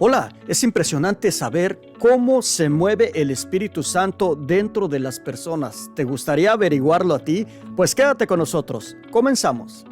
Hola, es impresionante saber cómo se mueve el Espíritu Santo dentro de las personas. ¿Te gustaría averiguarlo a ti? Pues quédate con nosotros. Comenzamos.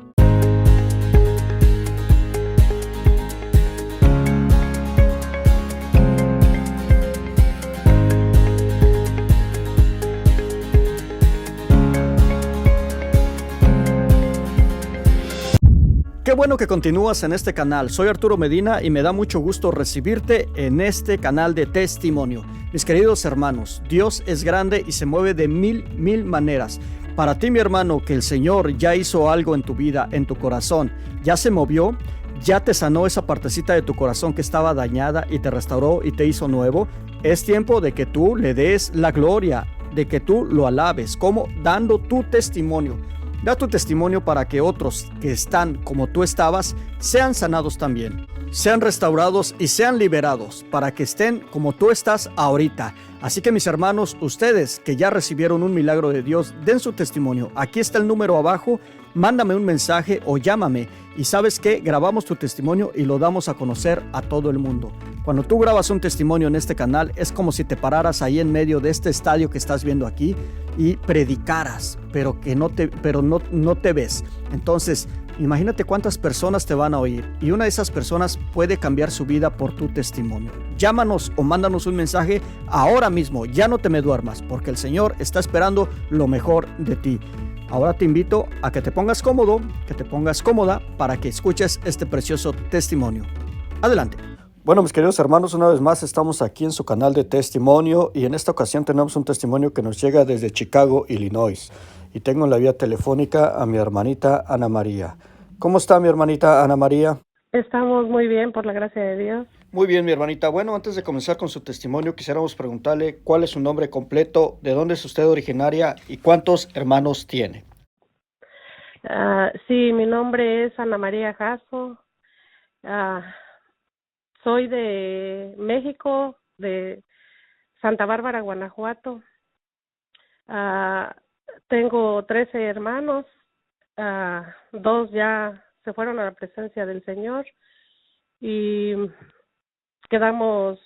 Qué bueno que continúas en este canal. Soy Arturo Medina y me da mucho gusto recibirte en este canal de testimonio. Mis queridos hermanos, Dios es grande y se mueve de mil maneras. Para ti, mi hermano, que el Señor ya hizo algo en tu vida, en tu corazón, ya se movió, ya te sanó esa partecita de tu corazón que estaba dañada y te restauró y te hizo nuevo. Es tiempo de que tú le des la gloria, de que tú lo alabes, como dando tu testimonio. Da tu testimonio para que otros que están como tú estabas sean sanados también, sean restaurados y sean liberados para que estén como tú estás ahorita. Así que mis hermanos, ustedes que ya recibieron un milagro de Dios, den su testimonio. Aquí está el número abajo, mándame un mensaje o llámame y ¿sabes qué? Grabamos tu testimonio y lo damos a conocer a todo el mundo. Cuando tú grabas un testimonio en este canal es como si te pararas ahí en medio de este estadio que estás viendo aquí y predicaras, pero no te ves. Entonces, imagínate cuántas personas te van a oír y una de esas personas puede cambiar su vida por tu testimonio. Llámanos o mándanos un mensaje ahora mismo, ya no te me duermas, porque el Señor está esperando lo mejor de ti. Ahora te invito a que te pongas cómodo, que te pongas cómoda para que escuches este precioso testimonio. Adelante. Bueno, mis queridos hermanos, una vez más estamos aquí en su canal de testimonio y en esta ocasión tenemos un testimonio que nos llega desde Chicago, Illinois. Y tengo en la vía telefónica a mi hermanita Ana María. ¿Cómo está mi hermanita Ana María? Estamos muy bien, por la gracia de Dios. Muy bien, mi hermanita. Bueno, antes de comenzar con su testimonio, quisiéramos preguntarle cuál es su nombre completo, de dónde es usted originaria y cuántos hermanos tiene. Sí, mi nombre es Ana María Jasso. Soy de México, de Santa Bárbara, Guanajuato. Ah, Tengo 13 hermanos. 2 ya se fueron a la presencia del Señor y quedamos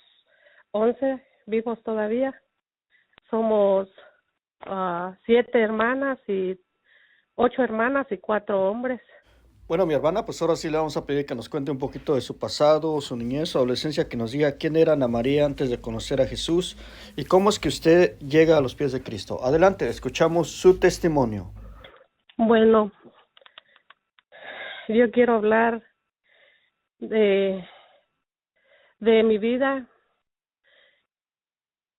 11 vivos todavía. Somos 7 hermanas y 8 hermanas y 4 hombres. Bueno, mi hermana, pues ahora sí le vamos a pedir que nos cuente un poquito de su pasado, su niñez, su adolescencia, que nos diga quién era Ana María antes de conocer a Jesús y cómo es que usted llega a los pies de Cristo. Adelante, escuchamos su testimonio. Bueno, yo quiero hablar de, de mi vida,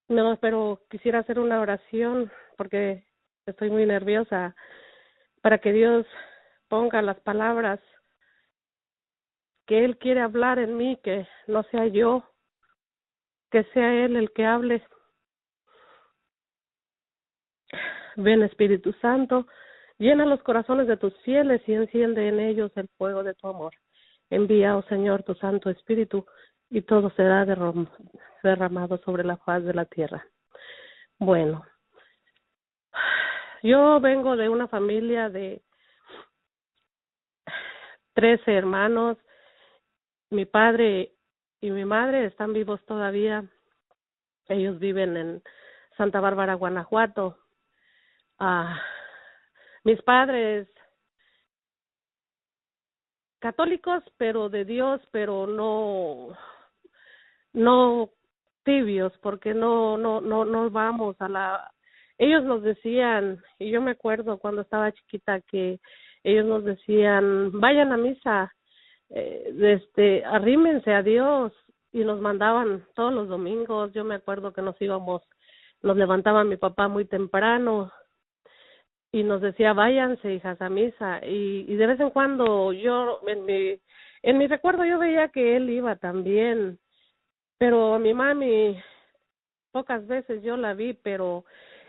no, pero quisiera hacer una oración porque estoy muy nerviosa para que Dios ponga las palabras que Él quiere hablar en mí, que no sea yo, que sea Él el que hable. Ven, Espíritu Santo, llena los corazones de tus fieles y enciende en ellos el fuego de tu amor. Envía, oh Señor, tu Santo Espíritu y todo será derramado sobre la faz de la tierra. Bueno, yo vengo de una familia de 13 hermanos. Mi padre y mi madre están vivos todavía. Ellos viven en Santa Bárbara, Guanajuato. Mis padres católicos, pero de Dios, pero no tibios, porque no vamos a la. Ellos nos decían, y yo me acuerdo cuando estaba chiquita que ellos nos decían, vayan a misa, arrímense a Dios, y nos mandaban todos los domingos. Yo me acuerdo que nos levantaba mi papá muy temprano y nos decía, váyanse, hijas, a misa, y de vez en cuando yo, en mi recuerdo yo veía que él iba también, pero a mi mami pocas veces yo la vi, pero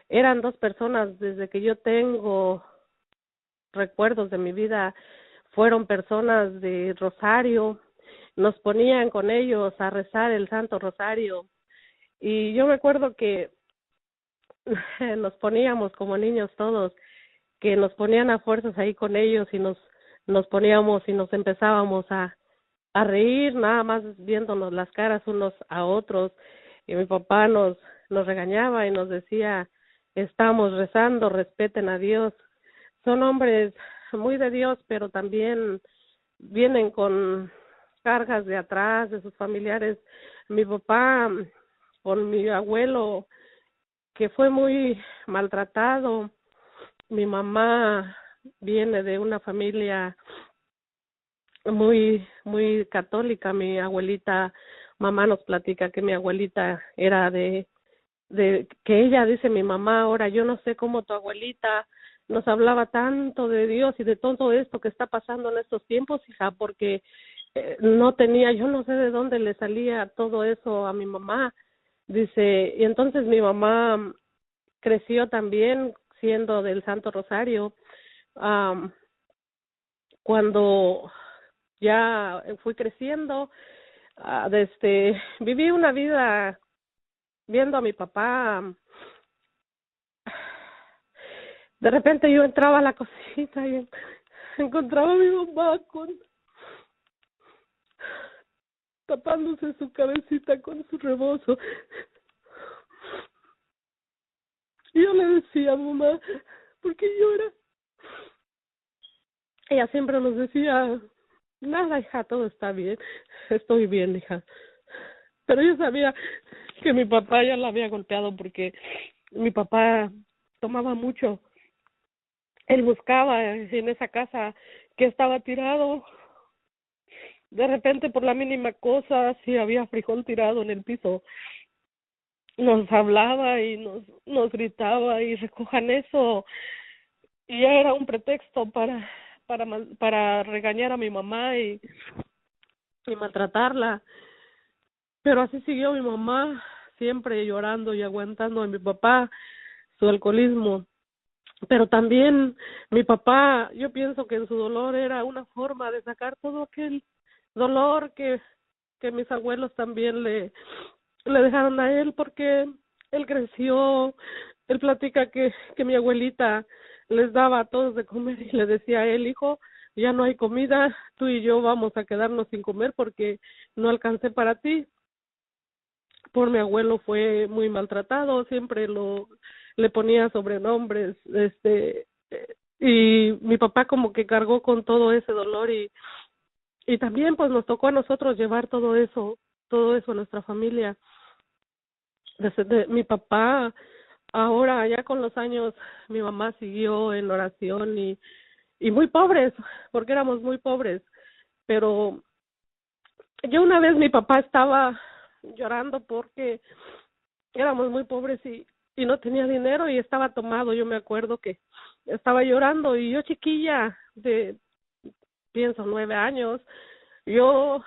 eran 2 personas desde que yo tengo recuerdos de mi vida, fueron personas de Rosario, nos ponían con ellos a rezar el Santo Rosario, y yo me acuerdo que nos poníamos como niños todos, que nos ponían a fuerzas ahí con ellos y nos poníamos y nos empezábamos a reír, nada más viéndonos las caras unos a otros. Y mi papá nos regañaba y nos decía, estamos rezando, respeten a Dios. Son hombres muy de Dios, pero también vienen con cargas de atrás, de sus familiares. Mi papá, con mi abuelo, que fue muy maltratado. Mi mamá viene de una familia muy católica. Mi abuelita, mamá nos platica que mi abuelita era de que ella dice, mi mamá, ahora yo no sé cómo tu abuelita nos hablaba tanto de Dios y de todo esto que está pasando en estos tiempos, hija, porque no tenía, yo no sé de dónde le salía todo eso a mi mamá. Dice, y entonces mi mamá creció también siendo del Santo Rosario. Am, Cuando ya fui creciendo, viví una vida viendo a mi papá. De repente yo entraba a la cocina y encontraba a mi mamá tapándose su cabecita con su rebozo. Y yo le decía, mamá, ¿por qué llora? Ella siempre nos decía, nada, hija, todo está bien, estoy bien, hija. Pero yo sabía que mi papá ya la había golpeado porque mi papá tomaba mucho. Él buscaba en esa casa que estaba tirado. De repente, por la mínima cosa, si había frijol tirado en el piso, nos hablaba y nos gritaba y recojan eso. Y ya era un pretexto para regañar a mi mamá y maltratarla. Pero así siguió mi mamá, siempre llorando y aguantando a mi papá su alcoholismo. Pero también mi papá, yo pienso que en su dolor era una forma de sacar todo aquel dolor que mis abuelos también le dejaron a él, porque él creció. Él platica que mi abuelita les daba a todos de comer y le decía a él, hijo, ya no hay comida, tú y yo vamos a quedarnos sin comer porque no alcancé para ti. Por mi abuelo fue muy maltratado, siempre le ponía sobrenombres, y mi papá como que cargó con todo ese dolor y también pues nos tocó a nosotros llevar todo eso a nuestra familia. Mi papá, ahora ya con los años, mi mamá siguió en oración y muy pobres, porque éramos muy pobres, pero yo una vez mi papá estaba llorando porque éramos muy pobres y no tenía dinero y estaba tomado. Yo me acuerdo que estaba llorando y yo chiquilla de, pienso, 9 años, yo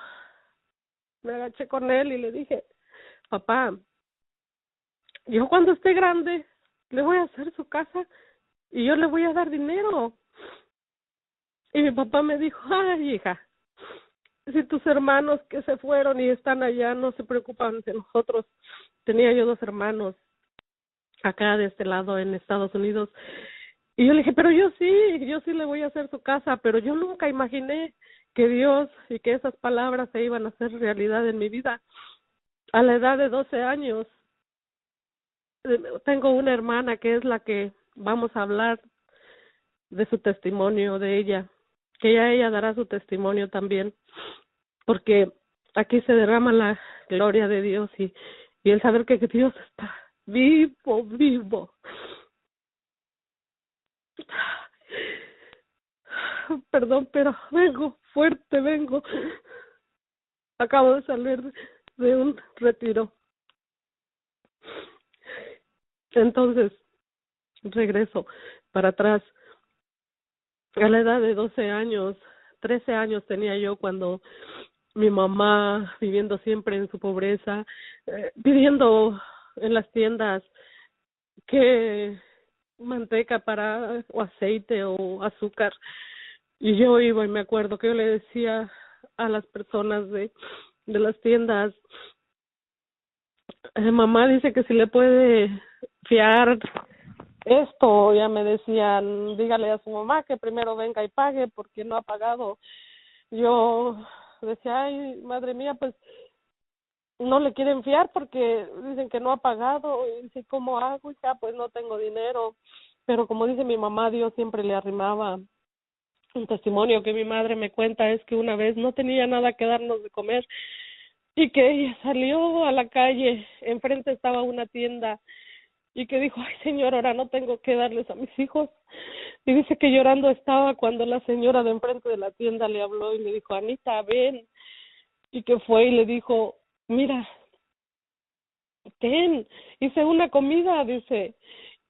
me agaché con él y le dije, papá, yo cuando esté grande le voy a hacer su casa y yo le voy a dar dinero. Y mi papá me dijo, ay, hija, si tus hermanos que se fueron y están allá no se preocupan de nosotros. Tenía yo 2 hermanos acá de este lado en Estados Unidos. Y yo le dije, pero yo sí le voy a hacer su casa, pero yo nunca imaginé que Dios y que esas palabras se iban a hacer realidad en mi vida. A la edad de 12 años, tengo una hermana que es la que vamos a hablar de su testimonio, de ella, que ya ella dará su testimonio también, porque aquí se derrama la gloria de Dios y el saber que Dios está vivo. Perdón, pero vengo. Acabo de salir de un retiro. Entonces, regreso para atrás. A la edad de 12 años, 13 años tenía yo cuando mi mamá, viviendo siempre en su pobreza, pidiendo en las tiendas que manteca para o aceite o azúcar, y yo iba y me acuerdo que yo le decía a las personas de las tiendas, mamá dice que si le puede fiar esto. Ya me decían, dígale a su mamá que primero venga y pague porque no ha pagado. Yo decía, ay, madre mía, pues no le quieren fiar porque dicen que no ha pagado. Y dice, ¿cómo hago? Ya, pues no tengo dinero. Pero como dice mi mamá, Dios siempre le arrimaba. Un testimonio que mi madre me cuenta es que una vez no tenía nada que darnos de comer y que ella salió a la calle, enfrente estaba una tienda y que dijo, ay señor, ahora no tengo que darles a mis hijos. Y dice que llorando estaba cuando la señora de enfrente de la tienda le habló y le dijo, Anita, ven. Y que fue y le dijo, mira, ten, hice una comida, dice,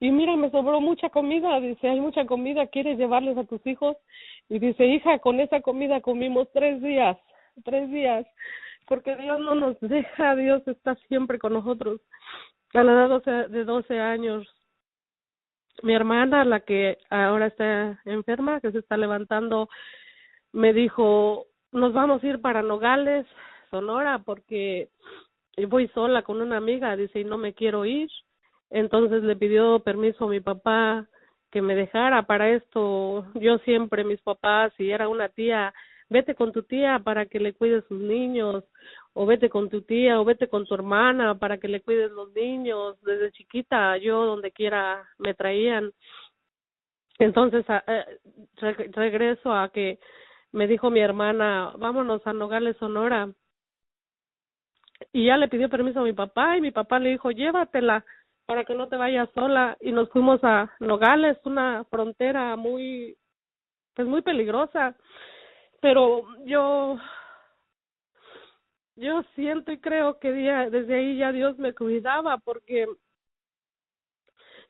y mira, me sobró mucha comida, dice, hay mucha comida, ¿quieres llevarles a tus hijos? Y dice, hija, con esa comida comimos 3 días, porque Dios no nos deja, Dios está siempre con nosotros. A la edad de 12 años, mi hermana, la que ahora está enferma, que se está levantando, me dijo, nos vamos a ir para Nogales, Sonora, porque voy sola con una amiga, dice, y no me quiero ir. Entonces le pidió permiso a mi papá que me dejara para esto. Yo siempre, mis papás, si era una tía, vete con tu tía para que le cuide sus niños, o vete con tu tía, o vete con tu hermana para que le cuides los niños. Desde chiquita, yo donde quiera me traían. Entonces, regreso a que me dijo mi hermana, vámonos a Nogales, Sonora. Y ya le pidió permiso a mi papá y mi papá le dijo, llévatela para que no te vayas sola. Y nos fuimos a Nogales, una frontera pues muy peligrosa. Pero yo siento y creo que desde ahí ya Dios me cuidaba porque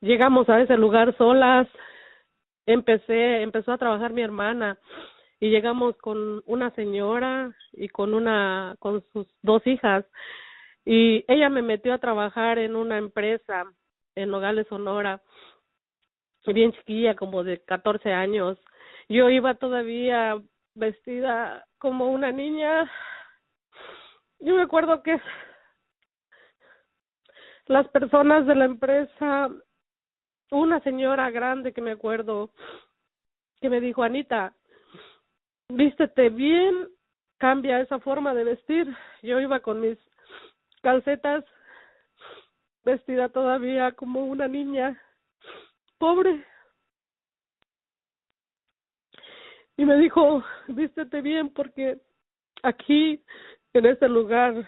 llegamos a ese lugar solas. Empezó a trabajar mi hermana y llegamos con una señora y con sus 2 hijas, y ella me metió a trabajar en una empresa en Nogales, Sonora, bien chiquilla, como de 14 años. Yo iba todavía vestida como una niña. Yo me acuerdo que las personas de la empresa, una señora grande que me acuerdo, que me dijo, Anita, vístete bien, cambia esa forma de vestir. Yo iba con mis calcetas, vestida todavía como una niña pobre, y me dijo, vístete bien porque aquí, en este lugar,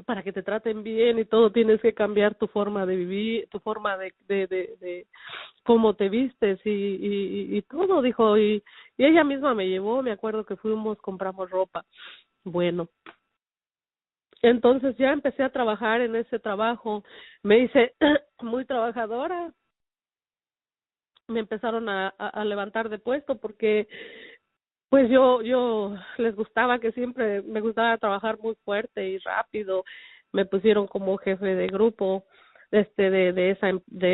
para que te traten bien y todo, tienes que cambiar tu forma de vivir, tu forma de cómo te vistes y todo, dijo. Y ella misma me llevó, me acuerdo que compramos ropa. Bueno, entonces ya empecé a trabajar en ese trabajo, me hice muy trabajadora, me empezaron a levantar de puesto porque pues yo les gustaba, que siempre me gustaba trabajar muy fuerte y rápido. Me pusieron como jefe de grupo de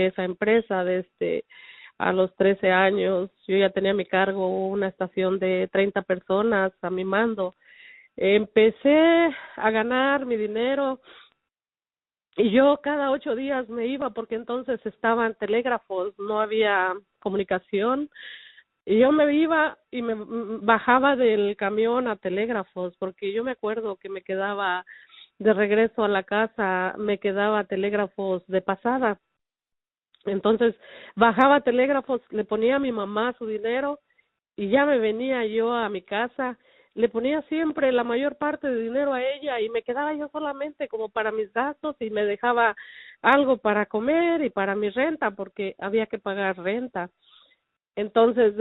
esa empresa a los 13 años. Yo ya tenía a mi cargo una estación de 30 personas a mi mando. Empecé a ganar mi dinero y yo cada 8 días me iba porque entonces estaban telégrafos, no había comunicación. Y yo me iba y me bajaba del camión a telégrafos, porque yo me acuerdo que me quedaba de regreso a la casa, me quedaba telégrafos de pasada. Entonces bajaba a telégrafos, le ponía a mi mamá su dinero y ya me venía yo a mi casa, le ponía siempre la mayor parte de dinero a ella y me quedaba yo solamente como para mis gastos y me dejaba algo para comer y para mi renta, porque había que pagar renta. Entonces,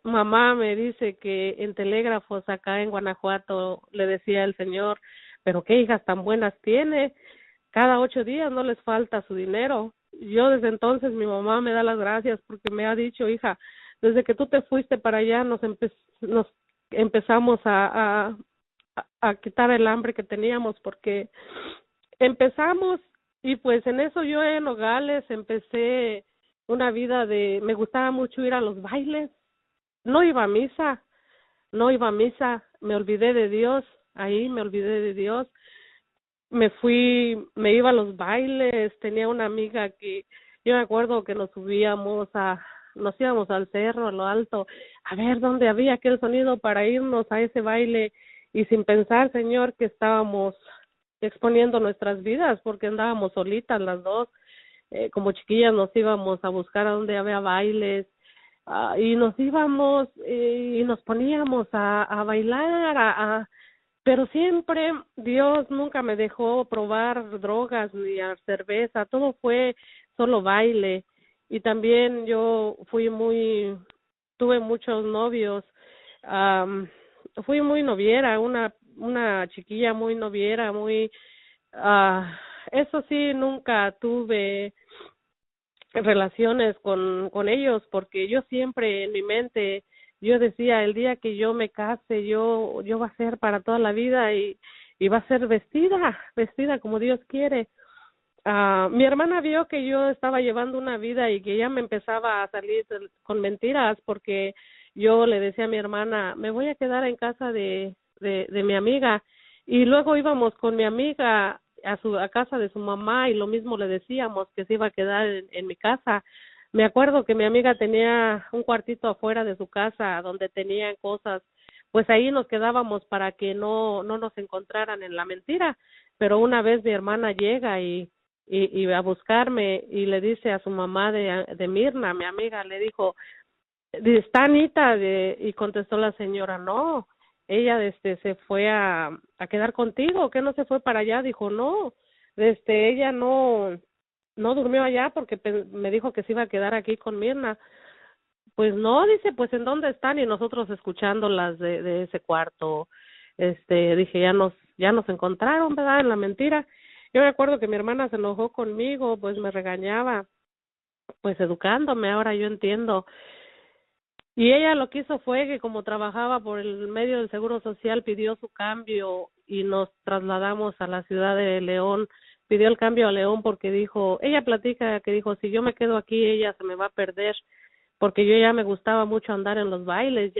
mamá me dice que en telégrafos acá en Guanajuato le decía el señor, pero qué hijas tan buenas tiene, cada 8 días no les falta su dinero. Yo desde entonces mi mamá me da las gracias porque me ha dicho, hija, desde que tú te fuiste para allá nos empezamos a quitar el hambre que teníamos, porque empezamos y pues en eso yo en Nogales empecé una vida me gustaba mucho ir a los bailes. No iba a misa, me olvidé de Dios, ahí me olvidé de Dios. Me iba a los bailes, tenía una amiga que yo me acuerdo que nos subíamos nos íbamos al cerro, a lo alto, a ver dónde había aquel sonido para irnos a ese baile, y sin pensar, Señor, que estábamos exponiendo nuestras vidas porque andábamos solitas las dos. Como chiquillas nos íbamos a buscar a donde había bailes, y nos íbamos y nos poníamos a bailar, pero siempre Dios nunca me dejó probar drogas ni a cerveza, todo fue solo baile. Y también yo tuve muchos novios, am, fui muy noviera, una chiquilla muy noviera, eso sí, nunca tuve relaciones con ellos, porque yo siempre en mi mente yo decía, el día que yo me case, yo va a ser para toda la vida, y va a ser vestida como Dios quiere. Mi hermana vio que yo estaba llevando una vida y que ya me empezaba a salir con mentiras, porque yo le decía a mi hermana, me voy a quedar en casa de mi amiga, y luego íbamos con mi amiga a casa de su mamá, y lo mismo le decíamos, que se iba a quedar en mi casa. Me acuerdo que mi amiga tenía un cuartito afuera de su casa donde tenían cosas, pues ahí nos quedábamos para que no nos encontraran en la mentira. Pero una vez mi hermana llega y a buscarme, y le dice a su mamá de Mirna, mi amiga, le dijo, ¿está Anita? Y contestó la señora, no, ella se fue a quedar contigo, ¿que no se fue para allá? Dijo, no, ella no durmió allá porque me dijo que se iba a quedar aquí con Mirna. Pues no, dice, pues ¿en dónde están? Y nosotros escuchándolas de ese cuarto. Dije, ya nos encontraron, ¿verdad? En la mentira. Yo me acuerdo que mi hermana se enojó conmigo, pues me regañaba, pues educándome, ahora yo entiendo. Y ella lo que hizo fue que, como trabajaba por el medio del Seguro Social, pidió su cambio y nos trasladamos a la ciudad de León. Pidió el cambio a León porque ella platica que dijo, si yo me quedo aquí, ella se me va a perder, porque yo ya me gustaba mucho andar en los bailes,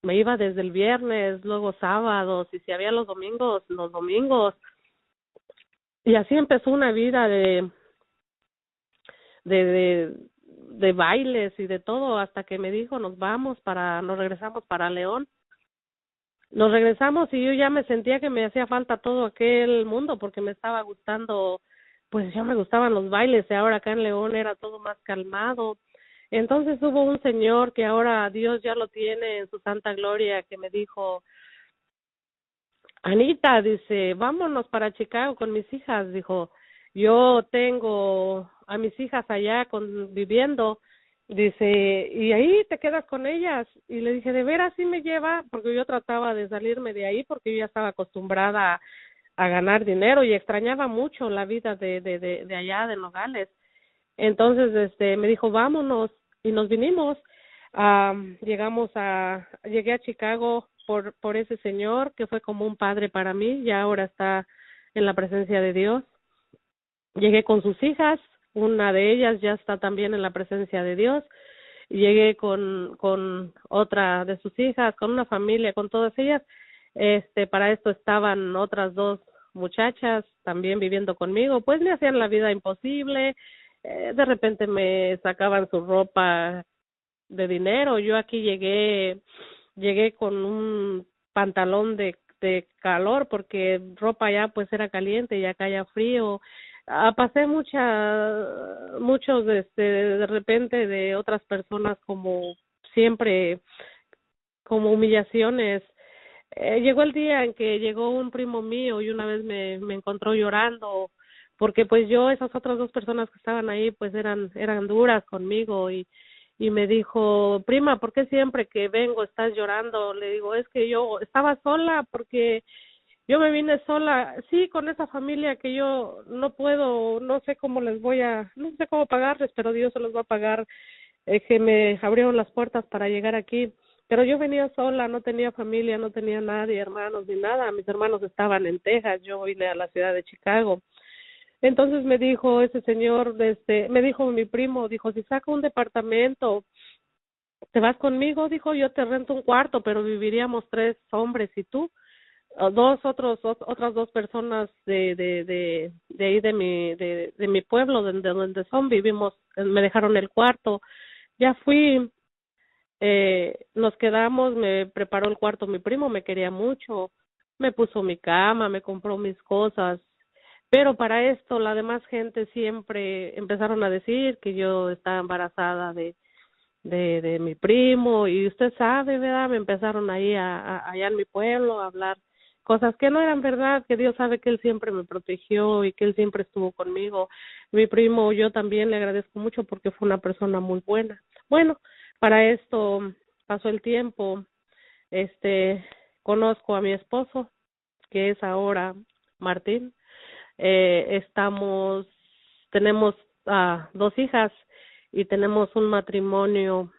me iba desde el viernes, luego sábados, y si había los domingos, los domingos. Y así empezó una vida de, de, de bailes y de todo, hasta que me dijo, nos regresamos para León. Nos regresamos y yo ya me sentía que me hacía falta todo aquel mundo, porque me estaba gustando, pues ya me gustaban los bailes, y ahora acá en León era todo más calmado. Entonces hubo un señor que ahora Dios ya lo tiene en su santa gloria, que me dijo, Anita, dice, vámonos para Chicago con mis hijas. Dijo, yo tengo a mis hijas allá viviendo, dice, y ahí te quedas con ellas. Y le dije, ¿de veras sí me lleva? Porque yo trataba de salirme de ahí, porque yo ya estaba acostumbrada a ganar dinero y extrañaba mucho la vida de allá, de Nogales. Entonces, me dijo, vámonos, y nos vinimos. Llegué a Chicago por ese señor que fue como un padre para mí, y ahora está en la presencia de Dios. Llegué con sus hijas, una de ellas ya está también en la presencia de Dios. Llegué con otra de sus hijas, con una familia, con todas ellas. Para esto estaban otras dos muchachas también viviendo conmigo, pues me hacían la vida imposible. De repente me sacaban su ropa de dinero. Yo aquí llegué con un pantalón de calor, porque ropa allá pues era caliente y acá ya frío. Pasé muchos de repente de otras personas, como siempre, como humillaciones. Llegó el día en que llegó un primo mío y una vez me encontró llorando, porque pues esas otras dos personas que estaban ahí pues eran duras conmigo, y me dijo, prima, ¿por qué siempre que vengo estás llorando? Le digo, es que yo estaba sola, porque yo me vine sola, sí, con esa familia que yo no puedo, no sé no sé cómo pagarles, pero Dios se los va a pagar, que me abrieron las puertas para llegar aquí. Pero yo venía sola, no tenía familia, no tenía nadie, hermanos ni nada. Mis hermanos estaban en Texas, yo vine a la ciudad de Chicago. Entonces me dijo ese señor, me dijo mi primo, dijo, si saco un departamento, ¿te vas conmigo? Dijo, yo te rento un cuarto, pero viviríamos 3 hombres y tú. Otras 2 personas de ahí de mi pueblo, donde son, vivimos, me dejaron el cuarto. Ya fui, nos quedamos, me preparó el cuarto mi primo, me quería mucho, me puso mi cama, me compró mis cosas, pero para esto la demás gente siempre empezaron a decir que yo estaba embarazada de mi primo, y usted sabe, ¿verdad? Me empezaron ahí allá en mi pueblo a hablar cosas que no eran verdad, que Dios sabe que Él siempre me protegió y que Él siempre estuvo conmigo. Mi primo, yo también le agradezco mucho porque fue una persona muy buena. Bueno, para esto pasó el tiempo, este, conozco a mi esposo, que es ahora Martín. Estamos, tenemos dos hijas y tenemos un matrimonio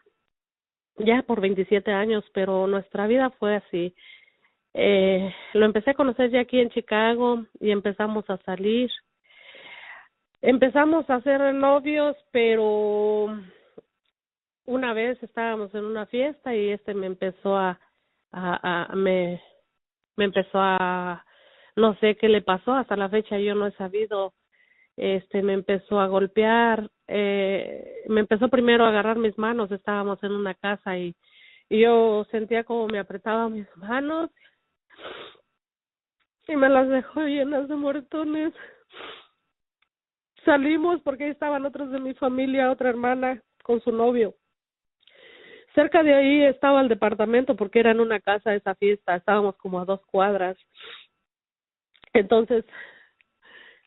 ya por 27 años, pero nuestra vida fue así. Lo empecé a conocer ya aquí en Chicago y empezamos a salir. Empezamos a ser novios, pero una vez estábamos en una fiesta y me empezó me empezó no sé qué le pasó, hasta la fecha yo no he sabido. Me empezó a golpear, me empezó primero a agarrar mis manos, estábamos en una casa y yo sentía como me apretaba mis manos y me las dejó llenas de moretones. Salimos porque ahí estaban otros de mi familia, otra hermana con su novio. Cerca de ahí estaba el departamento porque era en una casa esa fiesta, estábamos como a 2 cuadras. Entonces,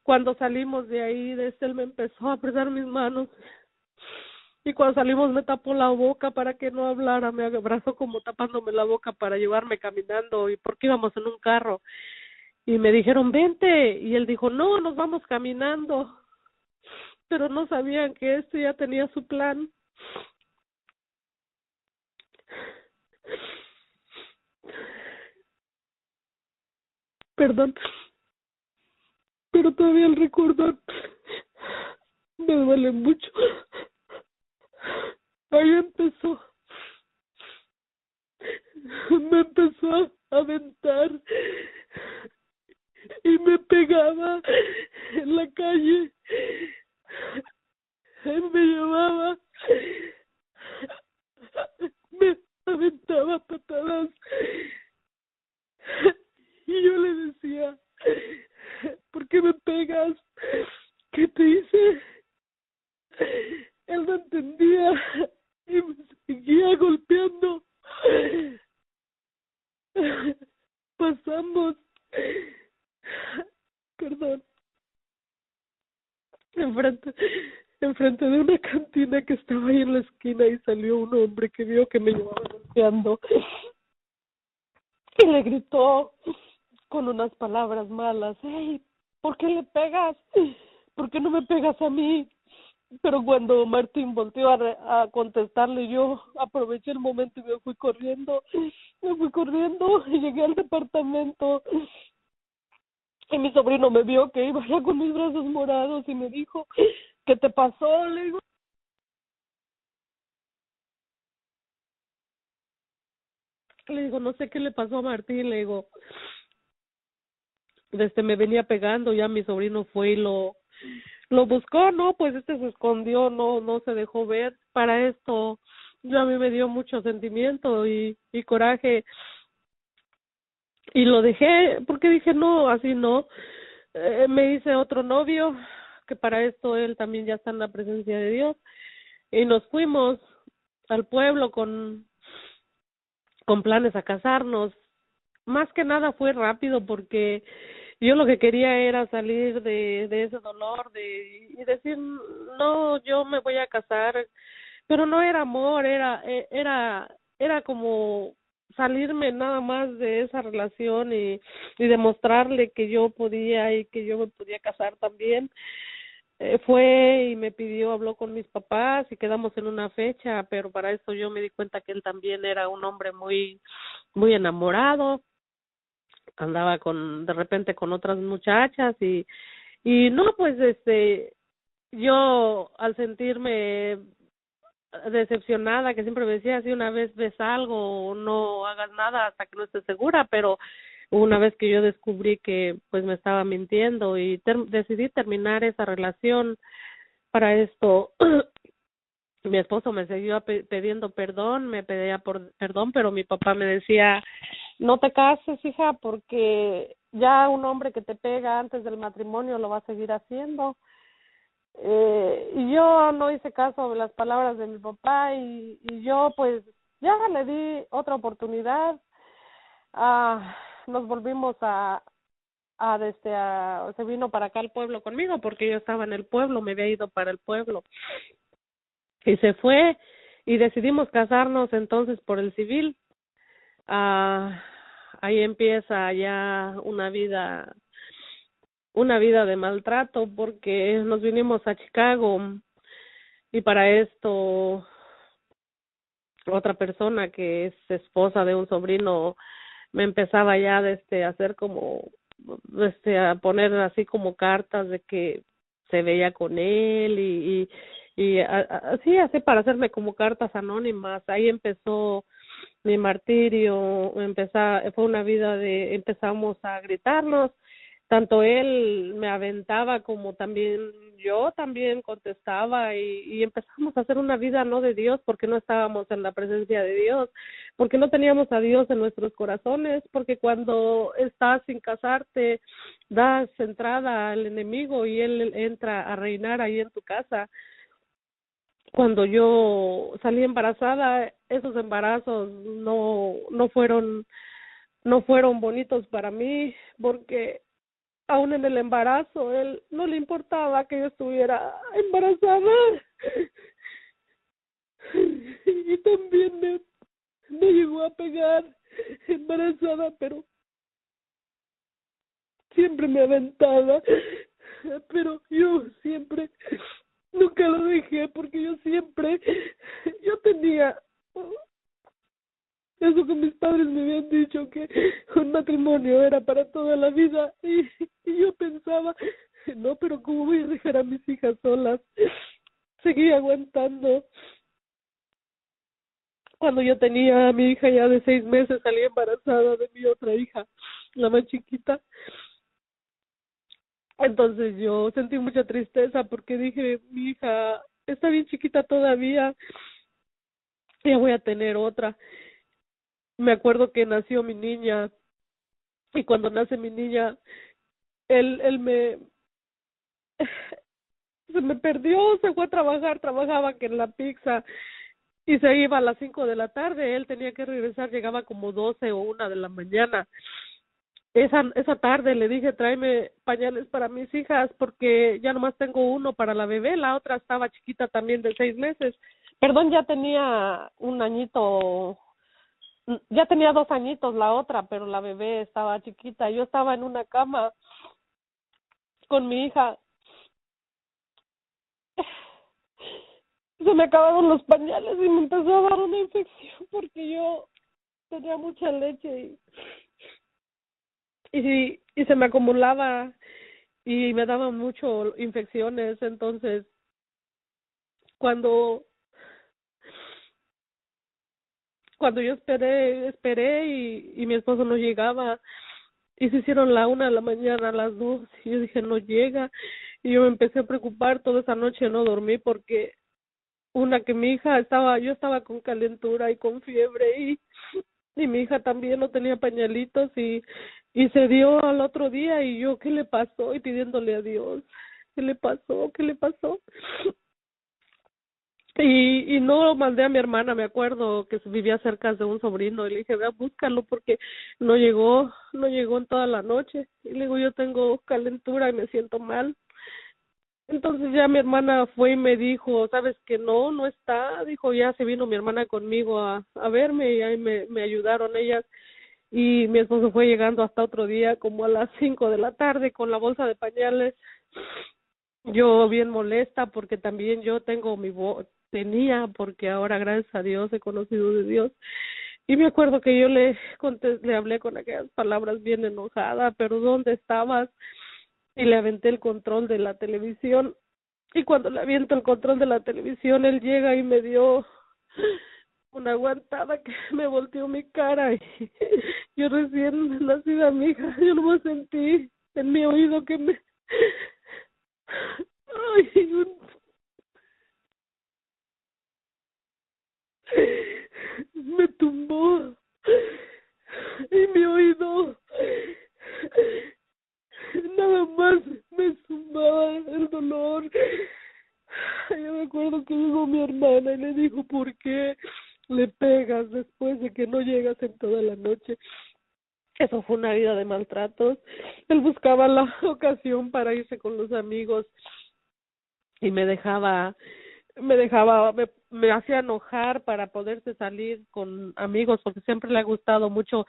cuando salimos de ahí, él me empezó a apretar mis manos. Y cuando salimos me tapó la boca para que no hablara, me abrazó como tapándome la boca para llevarme caminando, y porque íbamos en un carro. Y me dijeron, vente, y él dijo, no, nos vamos caminando. Pero no sabían que ya tenía su plan. Perdón, pero todavía el recuerdo me duele mucho. Ahí empezó. Me empezó a aventar y me pegaba en la calle. Él me llevaba, me aventaba patadas y yo le decía, ¿por qué me pegas? ¿Qué te hice? Él no entendía y me seguía golpeando. Pasamos, perdón, enfrente, enfrente de una cantina que estaba ahí en la esquina, y salió un hombre que vio que me llevaba golpeando y le gritó con unas palabras malas, hey, ¿por qué le pegas? ¿Por qué no me pegas a mí? Pero cuando Martín volteó a contestarle, yo aproveché el momento y me fui corriendo y llegué al departamento. Y mi sobrino me vio que iba ya con mis brazos morados y me dijo, ¿qué te pasó? Le digo, no sé qué le pasó a Martín, le digo, me venía pegando, ya mi sobrino fue y lo buscó, no, pues se escondió, no se dejó ver. Para esto, yo a mí me dio mucho sentimiento y coraje, y lo dejé porque dije, no, así no. Me hice otro novio, que para esto él también ya está en la presencia de Dios, y nos fuimos al pueblo con planes a casarnos. Más que nada fue rápido porque yo lo que quería era salir de ese dolor y decir, no, yo me voy a casar, pero no era amor, era como salirme nada más de esa relación y demostrarle que yo podía y que yo me podía casar también. Fue y me pidió, habló con mis papás y quedamos en una fecha, pero para eso yo me di cuenta que él también era un hombre muy enamorado, andaba de repente con otras muchachas y no, pues yo al sentirme decepcionada, que siempre me decía, si una vez ves algo, no hagas nada hasta que no estés segura, pero una vez que yo descubrí que pues me estaba mintiendo y decidí terminar esa relación. Para esto Mi esposo me seguía pidiendo perdón, me pedía perdón, pero mi papá me decía, no te cases, hija, porque ya un hombre que te pega antes del matrimonio lo va a seguir haciendo. Y yo no hice caso de las palabras de mi papá y yo pues ya le di otra oportunidad. Nos volvimos se vino para acá al pueblo conmigo porque yo estaba en el pueblo, me había ido para el pueblo y se fue y decidimos casarnos entonces por el civil. Ah, Ahí empieza ya una vida de maltrato porque nos vinimos a Chicago y para esto otra persona que es esposa de un sobrino me empezaba ya a hacer como a poner así como cartas de que se veía con él y así para hacerme como cartas anónimas. Ahí empezó mi martirio, fue una vida empezamos a gritarnos, tanto él me aventaba como también yo también contestaba y empezamos a hacer una vida no de Dios porque no estábamos en la presencia de Dios, porque no teníamos a Dios en nuestros corazones, porque cuando estás sin casarte das entrada al enemigo y él entra a reinar ahí en tu casa. Cuando yo salí embarazada, esos embarazos no fueron bonitos para mí, porque aún en el embarazo él no le importaba que yo estuviera embarazada. Y también me llegó a pegar embarazada, pero siempre me aventaba, pero yo siempre nunca lo dejé porque yo tenía eso que mis padres me habían dicho, que un matrimonio era para toda la vida, y yo pensaba, no, pero ¿cómo voy a dejar a mis hijas solas? Seguí aguantando. Cuando yo tenía a mi hija ya de 6 meses, salí embarazada de mi otra hija, la más chiquita. Entonces yo sentí mucha tristeza porque dije, mi hija está bien chiquita todavía, ya voy a tener otra. Me acuerdo que nació mi niña y cuando nace mi niña, él se me perdió, se fue a trabajar, trabajaba que en la pizza y se iba a las 5 de la tarde, él tenía que regresar, llegaba como 12 o 1 de la mañana. Esa tarde le dije, tráeme pañales para mis hijas porque ya nomás tengo uno para la bebé, la otra estaba chiquita también de 6 meses. Perdón, ya tenía un añito, ya tenía 2 añitos la otra, pero la bebé estaba chiquita. Yo estaba en una cama con mi hija. Se me acabaron los pañales y me empezó a dar una infección porque yo tenía mucha leche y se me acumulaba y me daban mucho infecciones. Entonces, cuando yo esperé y mi esposo no llegaba y se hicieron la 1 de la mañana, a las 2 y yo dije, no llega, y yo me empecé a preocupar. Toda esa noche no dormí porque que yo estaba con calentura y con fiebre y mi hija también no tenía pañalitos y se dio al otro día y yo, ¿qué le pasó? Y pidiéndole a Dios, ¿qué le pasó? ¿Qué le pasó? Y no mandé a mi hermana, me acuerdo que vivía cerca de un sobrino y le dije, ve a búscalo porque no llegó en toda la noche. Y le digo, yo tengo calentura y me siento mal. Entonces ya mi hermana fue y me dijo, ¿sabes que no está? Dijo, ya se vino mi hermana conmigo a verme y ahí me ayudaron ellas. Y mi esposo fue llegando hasta otro día como a las 5 de la tarde con la bolsa de pañales. Yo bien molesta porque también yo tengo tenía, porque ahora gracias a Dios he conocido de Dios. Y me acuerdo que yo le hablé con aquellas palabras bien enojada, pero ¿dónde estabas? Y le aventé el control de la televisión. Y cuando le aviento el control de la televisión, él llega y me dio una aguantada que me volteó mi cara. Y yo recién nacida mi hija, yo no me sentí en mi oído que me... Ay, me tumbó y mi oído nada más me zumbaba el dolor. Yo me acuerdo que llegó mi hermana y le dijo, ¿por qué le pegas después de que no llegas en toda la noche? Eso fue una vida de maltratos. Él buscaba la ocasión para irse con los amigos y me hacía enojar para poderse salir con amigos, porque siempre le ha gustado mucho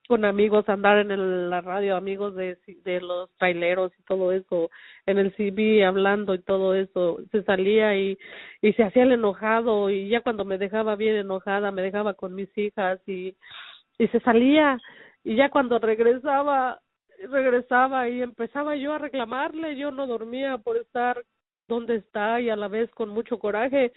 con amigos andar en la radio, amigos de los traileros y todo eso, en el CB hablando y todo eso. Se salía y se hacía el enojado, y ya cuando me dejaba bien enojada, me dejaba con mis hijas y se salía, y ya cuando regresaba y empezaba yo a reclamarle. Yo no dormía por estar donde está y a la vez con mucho coraje,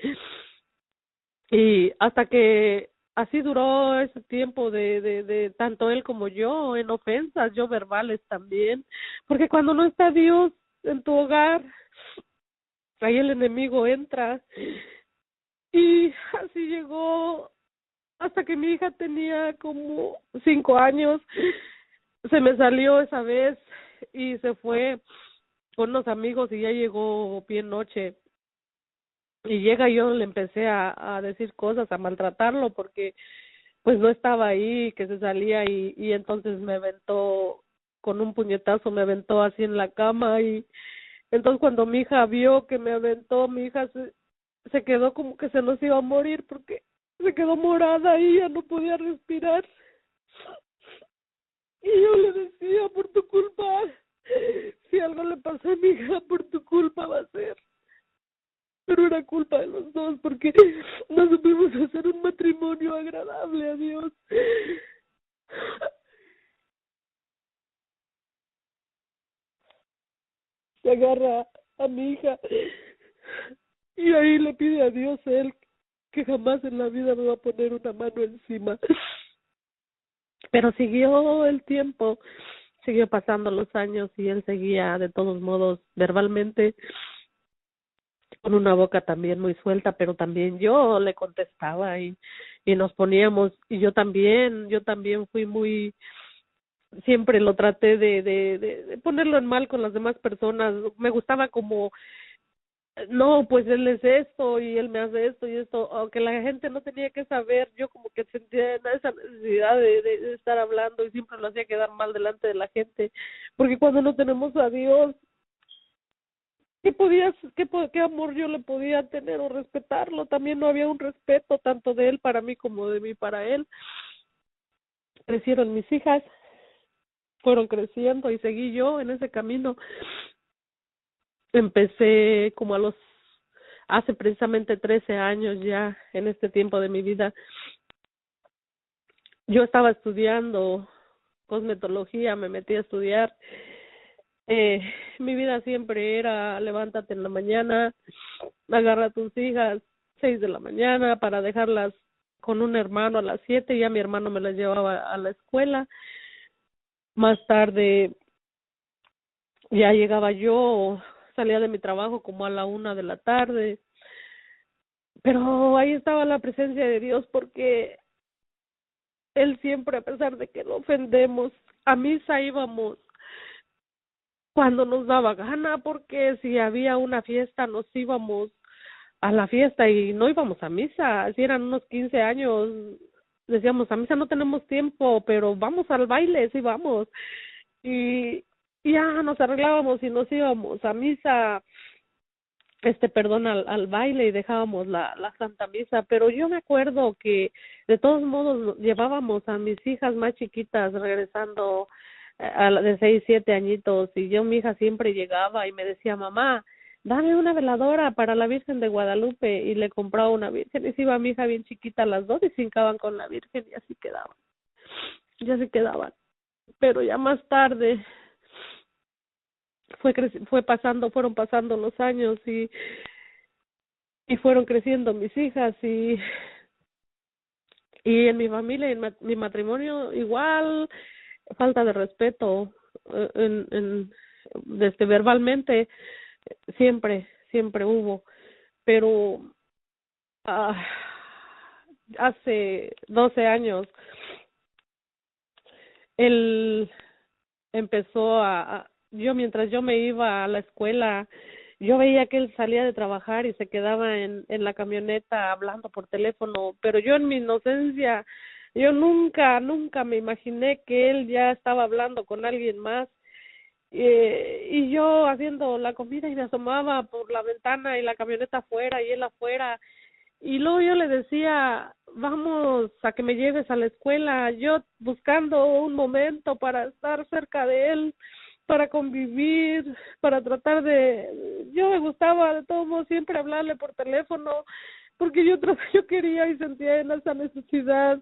y hasta que así duró ese tiempo de tanto él como yo, en ofensas, yo verbales también, porque cuando no está Dios en tu hogar, ahí el enemigo entra. Y así llegó hasta que mi hija tenía como 5 años. Se me salió esa vez y se fue con unos amigos, y ya llegó bien noche. Y llega, y yo le empecé a decir cosas, a maltratarlo, porque pues no estaba ahí, que se salía, y entonces me aventó con un puñetazo, me aventó así en la cama. Y entonces cuando mi hija vio que me aventó, mi hija se quedó como que se nos iba a morir, porque se quedó morada y ya no podía respirar. Y yo le decía, por tu culpa, si algo le pasó a mi hija, por tu culpa va a ser. Pero era culpa de los dos, porque no supimos hacer un matrimonio agradable a Dios. Se agarra a mi hija y ahí le pide a Dios él que jamás en la vida me va a poner una mano encima. Pero siguió el tiempo, siguió pasando los años, y él seguía de todos modos verbalmente, con una boca también muy suelta, pero también yo le contestaba, y nos poníamos, y yo también fui muy, siempre lo traté de ponerlo en mal con las demás personas. Me gustaba como, no, pues él es esto y él me hace esto y esto, aunque la gente no tenía que saber. Yo como que sentía esa necesidad de estar hablando, y siempre lo hacía quedar mal delante de la gente, porque cuando no tenemos a Dios, qué amor yo le podía tener o respetarlo? También no había un respeto tanto de él para mí como de mí para él. Crecieron mis hijas, fueron creciendo, y seguí yo en ese camino. Empecé como hace precisamente 13 años ya, en este tiempo de mi vida. Yo estaba estudiando cosmetología, me metí a estudiar. Eh, Mi vida siempre era: levántate en la mañana, agarra a tus hijas 6 de la mañana para dejarlas con un hermano a las 7, y ya mi hermano me las llevaba a la escuela. Más tarde ya llegaba yo, salía de mi trabajo como a la 1 de la tarde, pero ahí estaba la presencia de Dios, porque Él siempre, a pesar de que lo ofendemos, a misa íbamos cuando nos daba gana, porque si había una fiesta nos íbamos a la fiesta y no íbamos a misa. Si eran unos 15 años, decíamos, a misa no tenemos tiempo, pero vamos al baile, sí vamos. Y ya nos arreglábamos y nos íbamos a misa, al baile, y dejábamos la Santa Misa. Pero yo me acuerdo que de todos modos llevábamos a mis hijas más chiquitas regresando de 6, 7 añitos, y mi hija siempre llegaba y me decía, mamá, dame una veladora para la Virgen de Guadalupe, y le compraba una virgen, y se iba mi hija bien chiquita, las dos, y se hincaban con la virgen, y así quedaban, ya se quedaban. Pero ya más tarde fueron pasando los años, y fueron creciendo mis hijas, y en mi familia, mi matrimonio, igual falta de respeto, desde verbalmente siempre hubo, pero hace 12 años, él empezó yo mientras yo me iba a la escuela, yo veía que él salía de trabajar y se quedaba en la camioneta hablando por teléfono, pero yo en mi inocencia, yo nunca me imaginé que él ya estaba hablando con alguien más. Y yo haciendo la comida y me asomaba por la ventana y la camioneta afuera y él afuera, y luego yo le decía, vamos a que me lleves a la escuela, yo buscando un momento para estar cerca de él, para convivir, para tratar yo me gustaba de todo modo siempre hablarle por teléfono, porque yo quería y sentía en esa necesidad